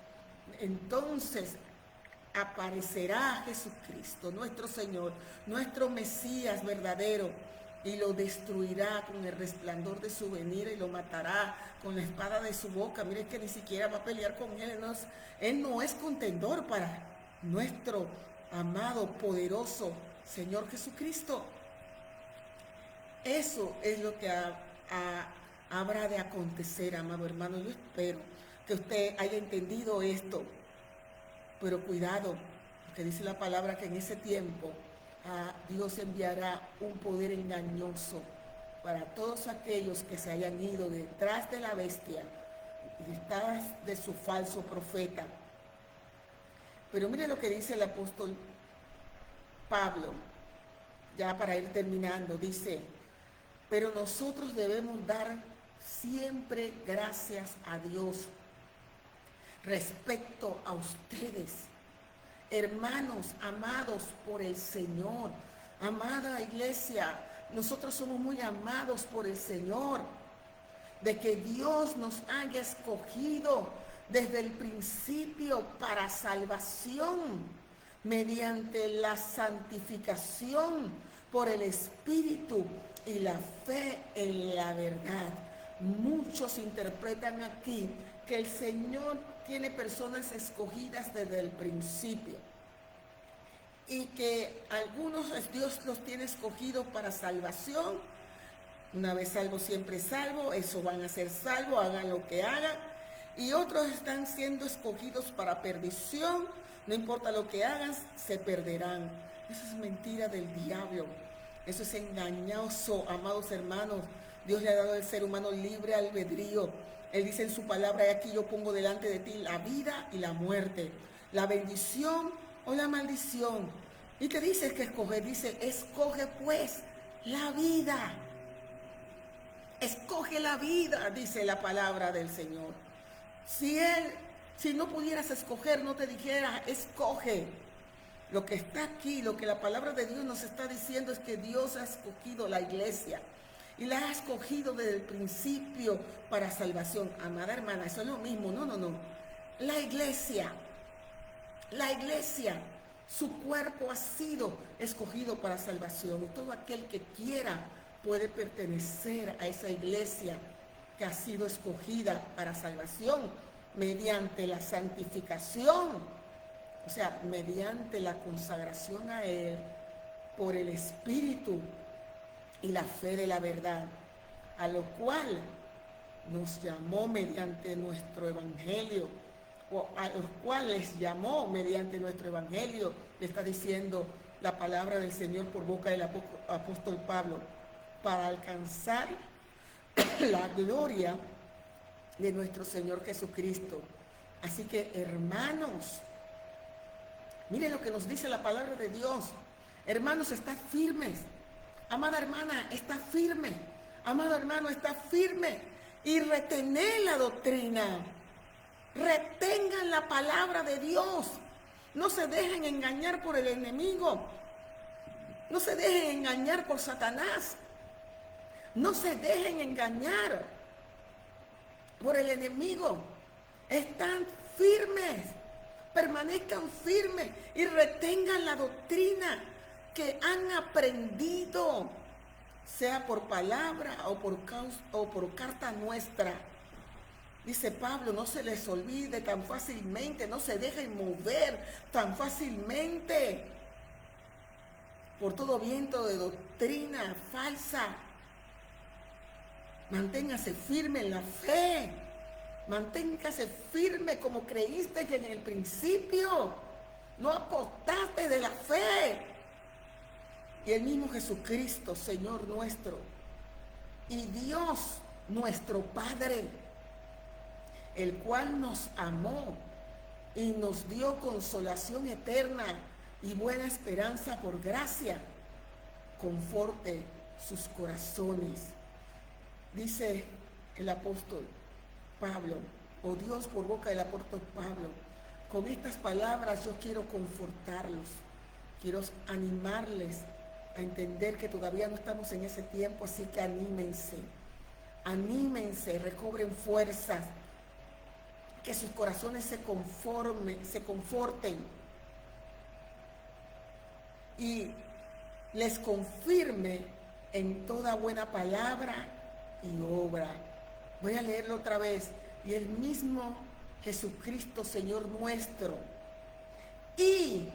Entonces aparecerá Jesucristo, nuestro Señor, nuestro Mesías verdadero, y lo destruirá con el resplandor de su venida y lo matará con la espada de su boca. Miren que ni siquiera va a pelear con él. Él no es contendor para nuestro amado, poderoso Señor Jesucristo. Eso es lo que habrá de acontecer, amado hermano. Yo espero que usted haya entendido esto, pero cuidado, porque dice la palabra que en ese tiempo Dios enviará un poder engañoso para todos aquellos que se hayan ido detrás de la bestia y detrás de su falso profeta. Pero mire lo que dice el apóstol Pablo, ya para ir terminando, dice: pero nosotros debemos dar siempre gracias a Dios respecto a ustedes, hermanos amados por el Señor, Amada iglesia, nosotros somos muy amados por el Señor, de que Dios nos haya escogido desde el principio para salvación, mediante la santificación por el Espíritu y la fe en la verdad. Muchos interpretan aquí que el Señor tiene personas escogidas desde el principio y que algunos Dios los tiene escogidos para salvación. Una vez salvo, siempre salvo, eso van a ser salvos, hagan lo que hagan. Y otros están siendo escogidos para perdición, no importa lo que hagan, se perderán. Eso es mentira del diablo, eso es engañoso, amados hermanos. Dios le ha dado al ser humano libre albedrío. Él dice en su palabra, y aquí yo pongo delante de ti la vida y la muerte, la bendición o la maldición. Y te dice que escoger, dice, escoge pues la vida. Escoge la vida, dice la palabra del Señor. Si no pudieras escoger, no te dijera, escoge. Lo que está aquí, lo que la palabra de Dios nos está diciendo es que Dios ha escogido la iglesia. Y la ha escogido desde el principio para salvación. Amada hermana, eso es lo mismo. No. La iglesia, su cuerpo ha sido escogido para salvación. Y todo aquel que quiera puede pertenecer a esa iglesia que ha sido escogida para salvación mediante la santificación, o sea, mediante la consagración a Él por el Espíritu y la fe de la verdad, a lo cual nos llamó mediante nuestro evangelio, o a los cuales llamó mediante nuestro evangelio, le está diciendo la palabra del Señor por boca del apóstol Pablo, para alcanzar la gloria de nuestro Señor Jesucristo. Así que, hermanos, miren lo que nos dice la palabra de Dios. Hermanos, estad firmes. Amada hermana, está firme. Amado hermano, está firme. Y retened la doctrina. Retengan la palabra de Dios. No se dejen engañar por el enemigo. No se dejen engañar por Satanás. No se dejen engañar por el enemigo. Están firmes. Permanezcan firmes y retengan la doctrina que han aprendido, sea por palabra o por carta nuestra. Dice Pablo, no se les olvide tan fácilmente, no se dejen mover tan fácilmente por todo viento de doctrina falsa. Manténgase firme en la fe. Manténgase firme como creíste que en el principio. No apostaste de la fe. Y el mismo Jesucristo, Señor nuestro, y Dios nuestro Padre, el cual nos amó y nos dio consolación eterna y buena esperanza por gracia, conforte sus corazones. Dice el apóstol Pablo, o Dios por boca del apóstol Pablo, con estas palabras yo quiero confortarlos, quiero animarles a entender que todavía no estamos en ese tiempo, así que anímense, recobren fuerzas, que sus corazones se conforten y les confirme en toda buena palabra y obra. Voy a leerlo otra vez. Y el mismo Jesucristo, Señor nuestro, y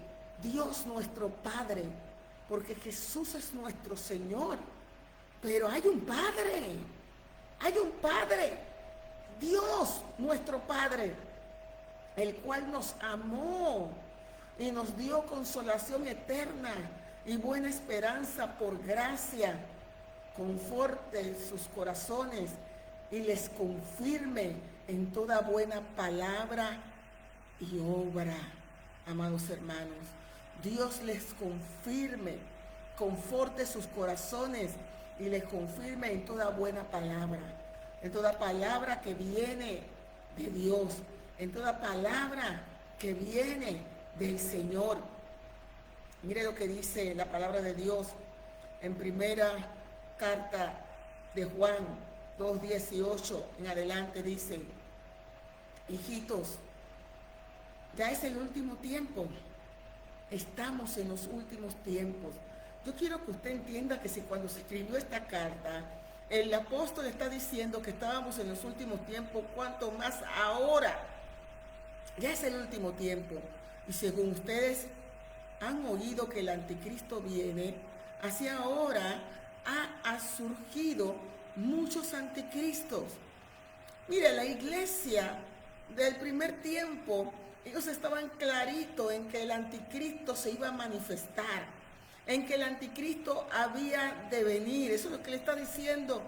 Dios nuestro Padre, porque Jesús es nuestro Señor, pero hay un Padre, Dios nuestro Padre, el cual nos amó y nos dio consolación eterna y buena esperanza por gracia, conforte sus corazones y les confirme en toda buena palabra y obra. Amados hermanos, Dios les confirme, conforte sus corazones y les confirme en toda buena palabra, en toda palabra que viene de Dios, en toda palabra que viene del Señor. Mire lo que dice la palabra de Dios en primera carta de Juan 2:18 en adelante. Dice: hijitos, ya es el último tiempo. Estamos en los últimos tiempos. Yo quiero que usted entienda que si cuando se escribió esta carta, el apóstol está diciendo que estábamos en los últimos tiempos, cuanto más ahora. Ya es el último tiempo. Y según ustedes han oído que el anticristo viene, así ahora ha surgido muchos anticristos. Mire, la iglesia del primer tiempo, ellos estaban claritos en que el anticristo se iba a manifestar, en que el anticristo había de venir. Eso es lo que le está diciendo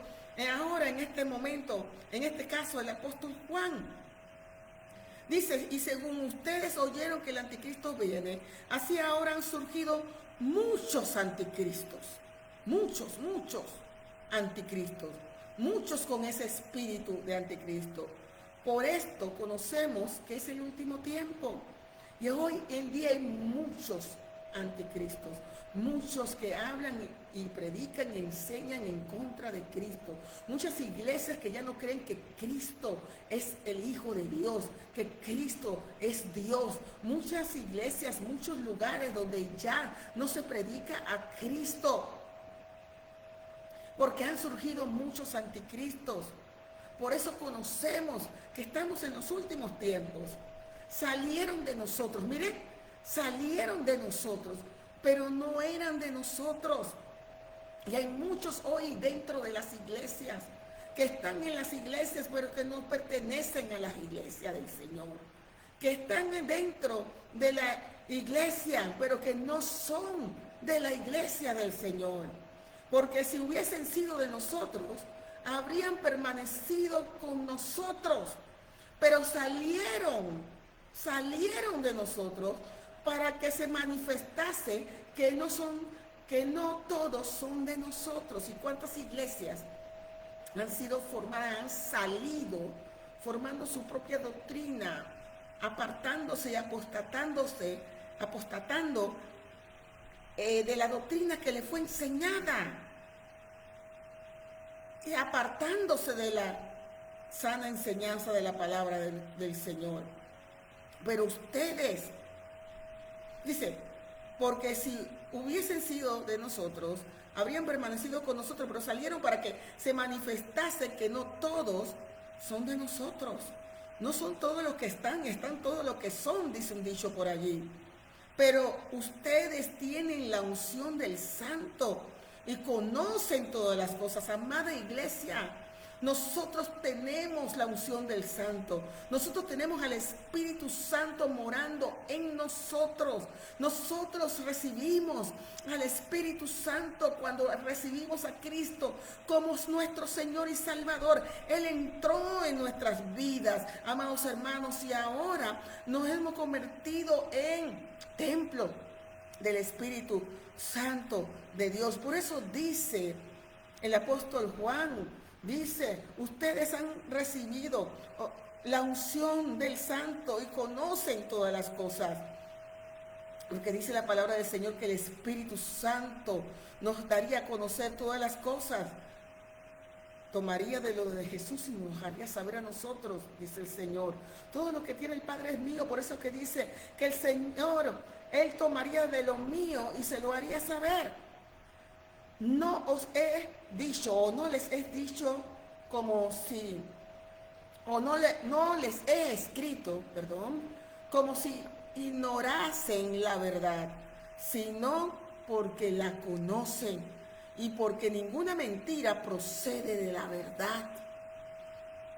ahora, en este momento, en este caso, el apóstol Juan. Dice: y según ustedes oyeron que el anticristo viene, así ahora han surgido muchos anticristos. Muchos anticristos. Muchos con ese espíritu de anticristo. Por esto conocemos que es el último tiempo. Y hoy en día hay muchos anticristos. Muchos que hablan y predican y enseñan en contra de Cristo. Muchas iglesias que ya no creen que Cristo es el Hijo de Dios, que Cristo es Dios. Muchas iglesias, muchos lugares donde ya no se predica a Cristo, porque han surgido muchos anticristos. Por eso conocemos que estamos en los últimos tiempos. Salieron de nosotros, miren, salieron de nosotros, pero no eran de nosotros. Y hay muchos hoy dentro de las iglesias que están en las iglesias, pero que no pertenecen a las iglesias del Señor. Que están dentro de la iglesia, pero que no son de la iglesia del Señor. Porque si hubiesen sido de nosotros, habrían permanecido con nosotros. Pero salieron de nosotros para que se manifestase que no todos son de nosotros. ¿Y cuántas iglesias han sido formadas, han salido formando su propia doctrina, apartándose y apostatando de la doctrina que le fue enseñada y apartándose de la sana enseñanza de la palabra del Señor? Pero ustedes, dice, porque si hubiesen sido de nosotros, habrían permanecido con nosotros, pero salieron para que se manifestase que no todos son de nosotros. No son todos los que están todos los que son, dice un dicho por allí. Pero ustedes tienen la unción del Santo y conocen todas las cosas. Amada iglesia, nosotros tenemos la unción del Santo. Nosotros tenemos al Espíritu Santo morando en nosotros. Nosotros recibimos al Espíritu Santo cuando recibimos a Cristo como nuestro Señor y Salvador. Él entró en nuestras vidas, amados hermanos, y ahora nos hemos convertido en templo del Espíritu Santo de Dios. Por eso dice el apóstol Juan, dice: ustedes han recibido la unción del Santo y conocen todas las cosas. Porque dice la palabra del Señor que el Espíritu Santo nos daría a conocer todas las cosas. Tomaría de lo de Jesús y nos haría saber a nosotros, dice el Señor. Todo lo que tiene el Padre es mío. Por eso que dice que el Señor, Él tomaría de lo mío y se lo haría saber. No os he dicho, o no les he dicho como si, o no les he escrito, como si ignorasen la verdad, sino porque la conocen y porque ninguna mentira procede de la verdad.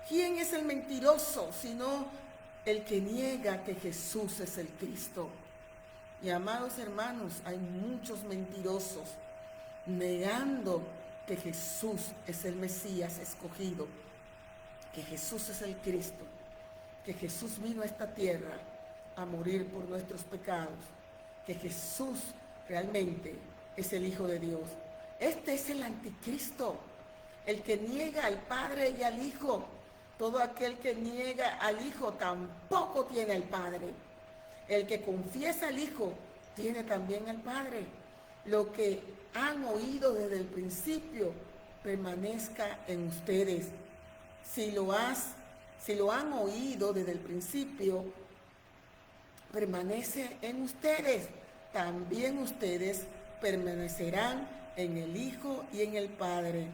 ¿Quién es el mentiroso sino el que niega que Jesús es el Cristo? Y amados hermanos, hay muchos mentirosos negando que Jesús es el Mesías escogido, que Jesús es el Cristo, que Jesús vino a esta tierra a morir por nuestros pecados, que Jesús realmente es el Hijo de Dios. Este es el anticristo, el que niega al Padre y al Hijo. Todo aquel que niega al Hijo tampoco tiene al Padre. El que confiesa al Hijo tiene también al Padre. Lo que han oído desde el principio permanezca en ustedes. Si lo han oído desde el principio, permanece en ustedes. También ustedes permanecerán en el Hijo y en el Padre.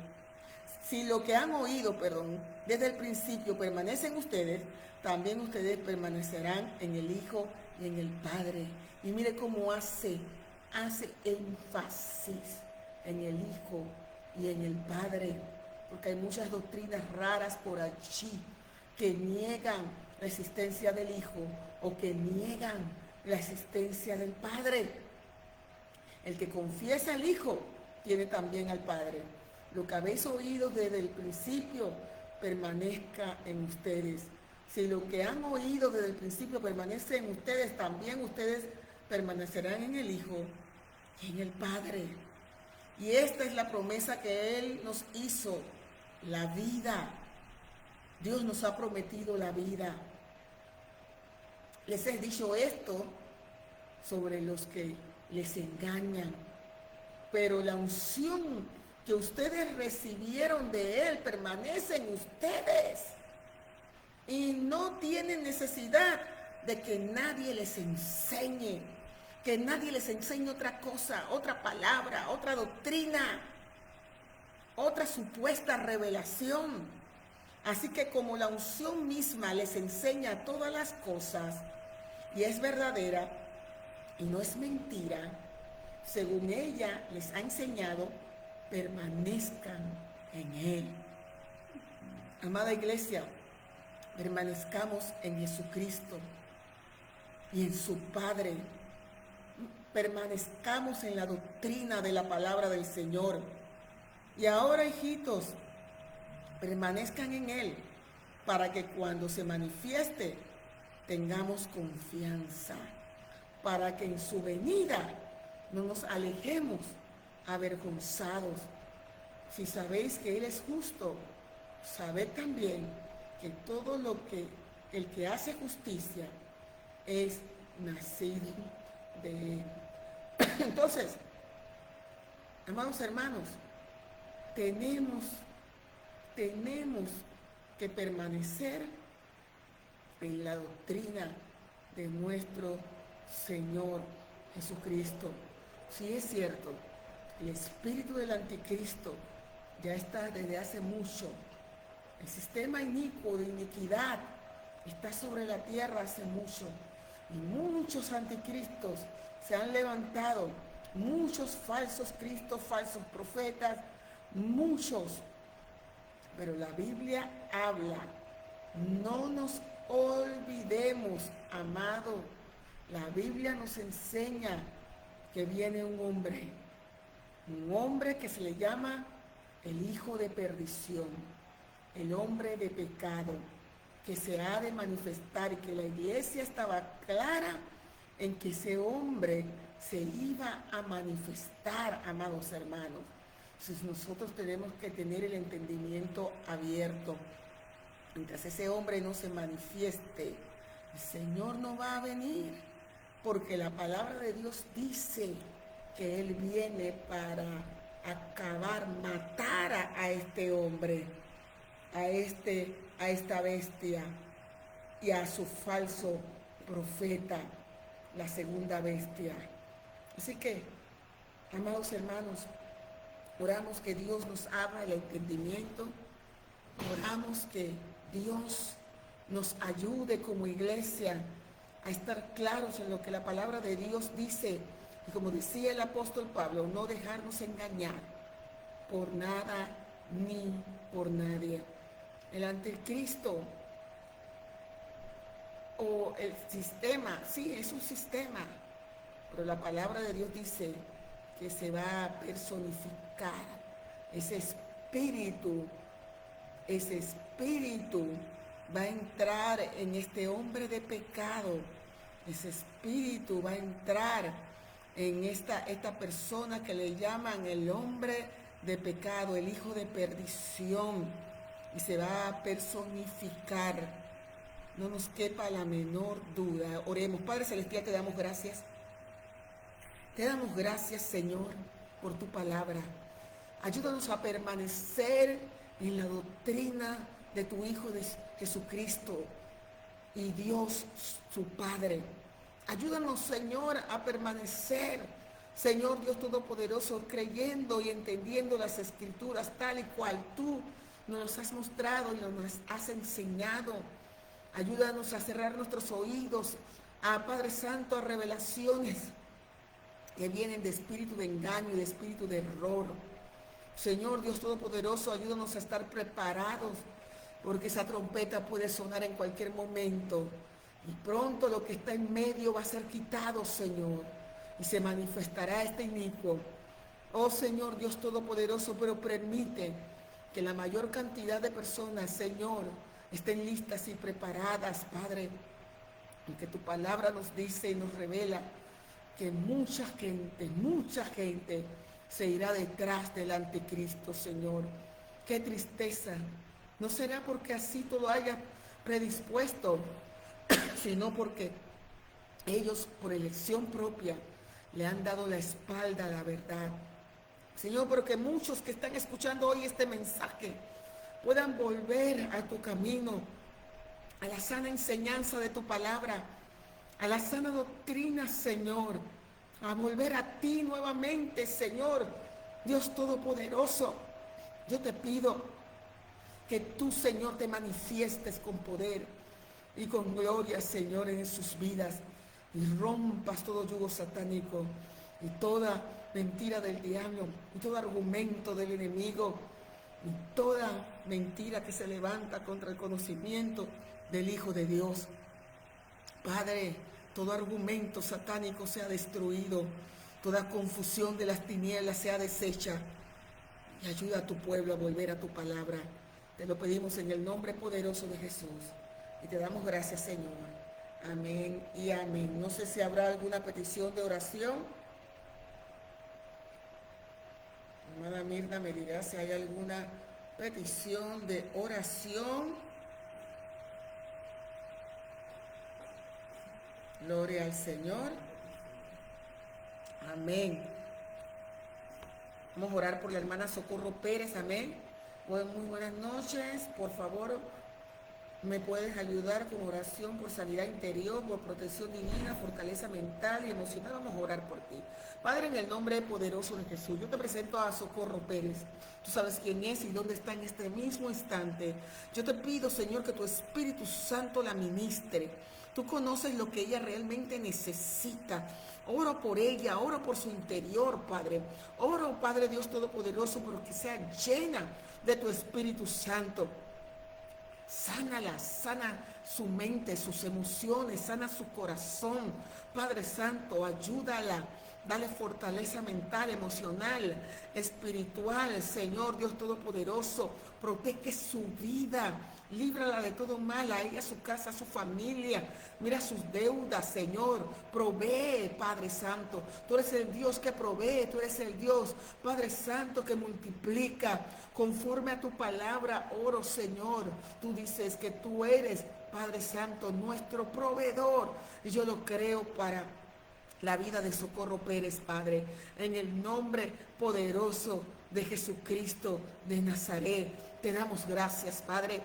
Si lo que han oído, desde el principio permanece en ustedes, también ustedes permanecerán en el Hijo y en el Padre. Y mire cómo hace énfasis en el Hijo y en el Padre, porque hay muchas doctrinas raras por allí que niegan la existencia del Hijo o que niegan la existencia del Padre. El que confiesa al Hijo tiene también al Padre. Lo que habéis oído desde el principio permanezca en ustedes. Si lo que han oído desde el principio permanece en ustedes, también ustedes permanecerán en el Hijo y en el Padre. Y esta es la promesa que Él nos hizo, la vida. Dios nos ha prometido la vida. Les he dicho esto sobre los que les engañan, pero la unción que ustedes recibieron de Él permanece en ustedes y no tienen necesidad de que nadie les enseñe, que nadie les enseñe otra cosa, otra palabra, otra doctrina, otra supuesta revelación. Así que como la unción misma les enseña todas las cosas y es verdadera y no es mentira, según ella les ha enseñado, permanezcan en Él. Amada iglesia, permanezcamos en Jesucristo y en su Padre. Permanezcamos en la doctrina de la palabra del Señor. Y ahora, hijitos, permanezcan en Él para que cuando se manifieste tengamos confianza, para que en su venida no nos alejemos avergonzados. Si sabéis que Él es justo, sabed también que todo lo que el que hace justicia es nacido de Él. Entonces, amados hermanos, tenemos que permanecer en la doctrina de nuestro Señor Jesucristo. Sí es cierto, el espíritu del anticristo ya está desde hace mucho. El sistema inicuo de iniquidad está sobre la tierra hace mucho. Y muchos anticristos se han levantado, muchos falsos cristos, falsos profetas, muchos. Pero la Biblia habla, no nos olvidemos, amado, la Biblia nos enseña que viene un hombre que se le llama el hijo de perdición, el hombre de pecado, que se ha de manifestar, y que la iglesia estaba clara en que ese hombre se iba a manifestar, amados hermanos. Entonces nosotros tenemos que tener el entendimiento abierto. Mientras ese hombre no se manifieste, el Señor no va a venir, porque la palabra de Dios dice que Él viene para acabar, matar a este hombre, a esta bestia y a su falso profeta, la segunda bestia. Así que, amados hermanos, oramos que Dios nos abra el entendimiento, oramos que Dios nos ayude como iglesia a estar claros en lo que la palabra de Dios dice, y como decía el apóstol Pablo, no dejarnos engañar por nada ni por nadie. El anticristo o el sistema, sí, es un sistema, pero la palabra de Dios dice que se va a personificar. Ese espíritu va a entrar en este hombre de pecado. Ese espíritu va a entrar en esta persona que le llaman el hombre de pecado, el hijo de perdición, y se va a personificar. No nos quepa la menor duda. Oremos. Padre Celestial, te damos gracias Te damos gracias, Señor, por tu palabra. Ayúdanos a permanecer en la doctrina de tu Hijo de Jesucristo y Dios, su Padre. Ayúdanos, Señor, a permanecer, Señor Dios Todopoderoso, creyendo y entendiendo las Escrituras tal y cual tú nos has mostrado y nos has enseñado. Ayúdanos a cerrar nuestros oídos, Padre Santo, a revelaciones que vienen de espíritu de engaño y de espíritu de error. Señor Dios Todopoderoso, ayúdanos a estar preparados, porque esa trompeta puede sonar en cualquier momento. Y pronto lo que está en medio va a ser quitado, Señor, y se manifestará este inicuo. Oh Señor Dios Todopoderoso, pero permite que la mayor cantidad de personas, Señor, estén listas y preparadas, Padre, porque tu palabra nos dice y nos revela que mucha gente se irá detrás del anticristo, Señor. Qué tristeza. No será porque así todo haya predispuesto, sino porque ellos, por elección propia, le han dado la espalda a la verdad. Señor, pero que muchos que están escuchando hoy este mensaje puedan volver a tu camino, a la sana enseñanza de tu palabra, a la sana doctrina, Señor, a volver a ti nuevamente, Señor, Dios Todopoderoso. Yo te pido que tú, Señor, te manifiestes con poder y con gloria, Señor, en sus vidas, y rompas todo yugo satánico y toda mentira del diablo y todo argumento del enemigo y toda mentira que se levanta contra el conocimiento del Hijo de Dios. Padre, todo argumento satánico sea destruido, toda confusión de las tinieblas sea deshecha, y ayuda a tu pueblo a volver a tu palabra. Te lo pedimos en el nombre poderoso de Jesús y te damos gracias, Señor. Amén y amén. No sé si habrá alguna petición de oración. Hermana Mirna me dirá si hay alguna petición de oración. Gloria al Señor. Amén. Vamos a orar por la hermana Socorro Pérez. Amén. Muy buenas noches. Por favor, me puedes ayudar con oración por sanidad interior, por protección divina, fortaleza mental y emocional. Vamos a orar por ti. Padre, en el nombre poderoso de Jesús, yo te presento a Socorro Pérez. Tú sabes quién es y dónde está en este mismo instante. Yo te pido, Señor, que tu Espíritu Santo la ministre. Tú conoces lo que ella realmente necesita. Oro por ella, oro por su interior, Padre. Oro, Padre Dios Todopoderoso, porque sea llena de tu Espíritu Santo. Sánala, sana su mente, sus emociones, sana su corazón. Padre Santo, ayúdala. Dale fortaleza mental, emocional, espiritual, Señor Dios Todopoderoso. Protege su vida. Líbrala de todo mal, a ella, a su casa, a su familia. Mira sus deudas, Señor. Provee, Padre Santo. Tú eres el Dios que provee. Tú eres el Dios, Padre Santo, que multiplica. Conforme a tu palabra, oro, Señor. Tú dices que tú eres, Padre Santo, nuestro proveedor. Y yo lo creo para la vida de Socorro Pérez, Padre. En el nombre poderoso de Jesucristo de Nazaret. Te damos gracias, Padre.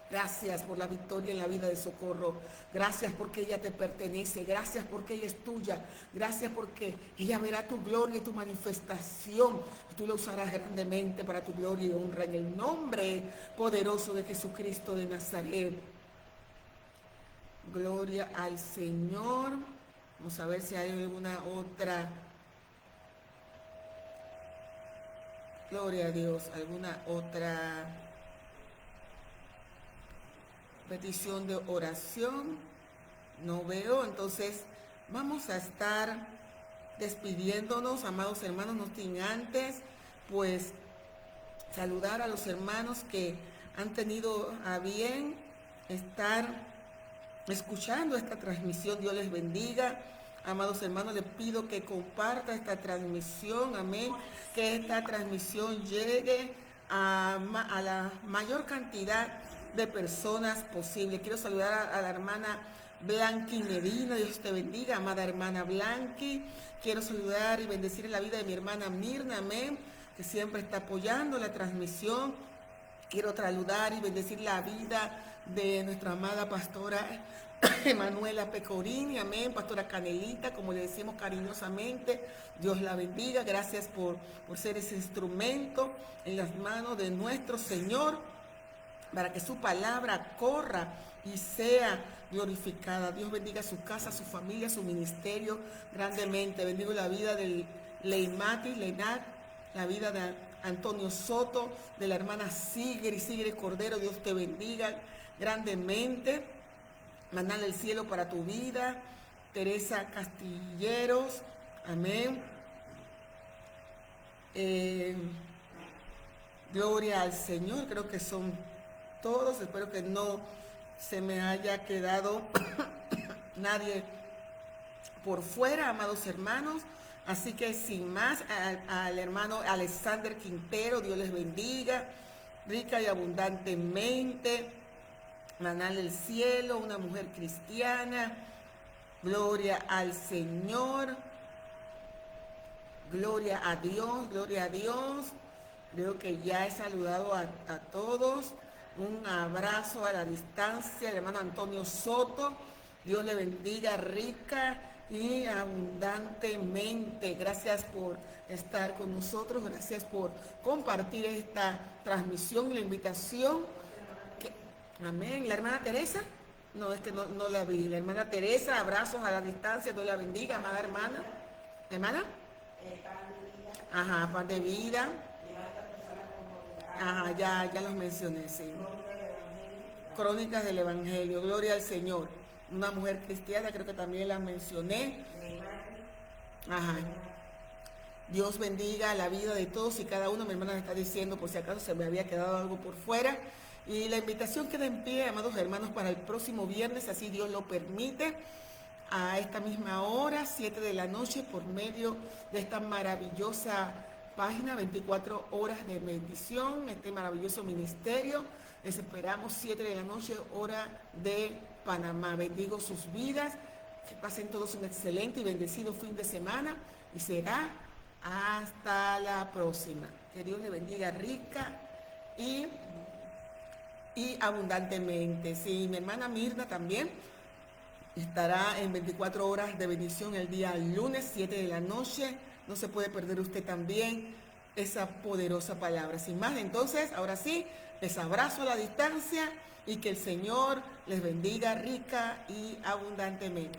Gracias por la victoria en la vida de Socorro. Gracias porque ella te pertenece. Gracias porque ella es tuya. Gracias porque ella verá tu gloria y tu manifestación. Tú la usarás grandemente para tu gloria y honra. En el nombre poderoso de Jesucristo de Nazaret. Gloria al Señor. Vamos a ver si hay alguna otra. Gloria a Dios. Alguna otra petición de oración. No veo. Entonces vamos a estar despidiéndonos, amados hermanos, no sin antes pues saludar a los hermanos que han tenido a bien estar escuchando esta transmisión. Dios les bendiga. Amados hermanos, les pido que comparta esta transmisión, amén, que esta transmisión llegue a la mayor cantidad de personas posible. Quiero saludar a la hermana Blanqui Medina, Dios te bendiga, amada hermana Blanqui. Quiero saludar y bendecir en la vida de mi hermana Mirna, amén, que siempre está apoyando la transmisión. Quiero saludar y bendecir la vida de nuestra amada pastora Emanuela Pecorini, amén, pastora Canelita, como le decimos cariñosamente. Dios la bendiga, gracias por ser ese instrumento en las manos de nuestro Señor, para que su palabra corra y sea glorificada. Dios bendiga su casa, su familia, su ministerio grandemente. Bendigo la vida de Leimati, Lenat, la vida de Antonio Soto, de la hermana Sigrid Cordero. Dios te bendiga grandemente. Maná del cielo para tu vida. Teresa Castilleros, amén. Gloria al Señor, creo que son todos. Espero que no se me haya quedado nadie por fuera, amados hermanos. Así que sin más, al hermano Alexander Quintero, Dios les bendiga, rica y abundantemente. Maná del cielo, una mujer cristiana. Gloria al Señor. Gloria a Dios, gloria a Dios. Creo que ya he saludado a todos. Un abrazo a la distancia, el hermano Antonio Soto. Dios le bendiga rica y abundantemente. Gracias por estar con nosotros. Gracias por compartir esta transmisión y la invitación. Amén. La hermana Teresa. No, no la vi. La hermana Teresa, abrazos a la distancia. Dios la bendiga, amada hermana. ¿Hermana? Ajá, pan de vida. Ajá, ya los mencioné, sí. Crónicas del Evangelio, gloria al Señor. Una mujer cristiana, creo que también la mencioné. Ajá. Dios bendiga la vida de todos y cada uno. Mi hermana me está diciendo por si acaso se me había quedado algo por fuera. Y la invitación queda en pie, amados hermanos, para el próximo viernes, así Dios lo permite, a esta misma hora, 7 de la noche, por medio de esta maravillosa página, 24 horas de bendición, este maravilloso ministerio. Les esperamos 7 de la noche, hora de Panamá. Bendigo sus vidas, que pasen todos un excelente y bendecido fin de semana y será hasta la próxima. Que Dios le bendiga rica y abundantemente. Sí, mi hermana Mirna también estará en 24 horas de bendición el día lunes, 7 de la noche. No se puede perder usted también esa poderosa palabra. Sin más, entonces, ahora sí, les abrazo a la distancia y que el Señor les bendiga rica y abundantemente.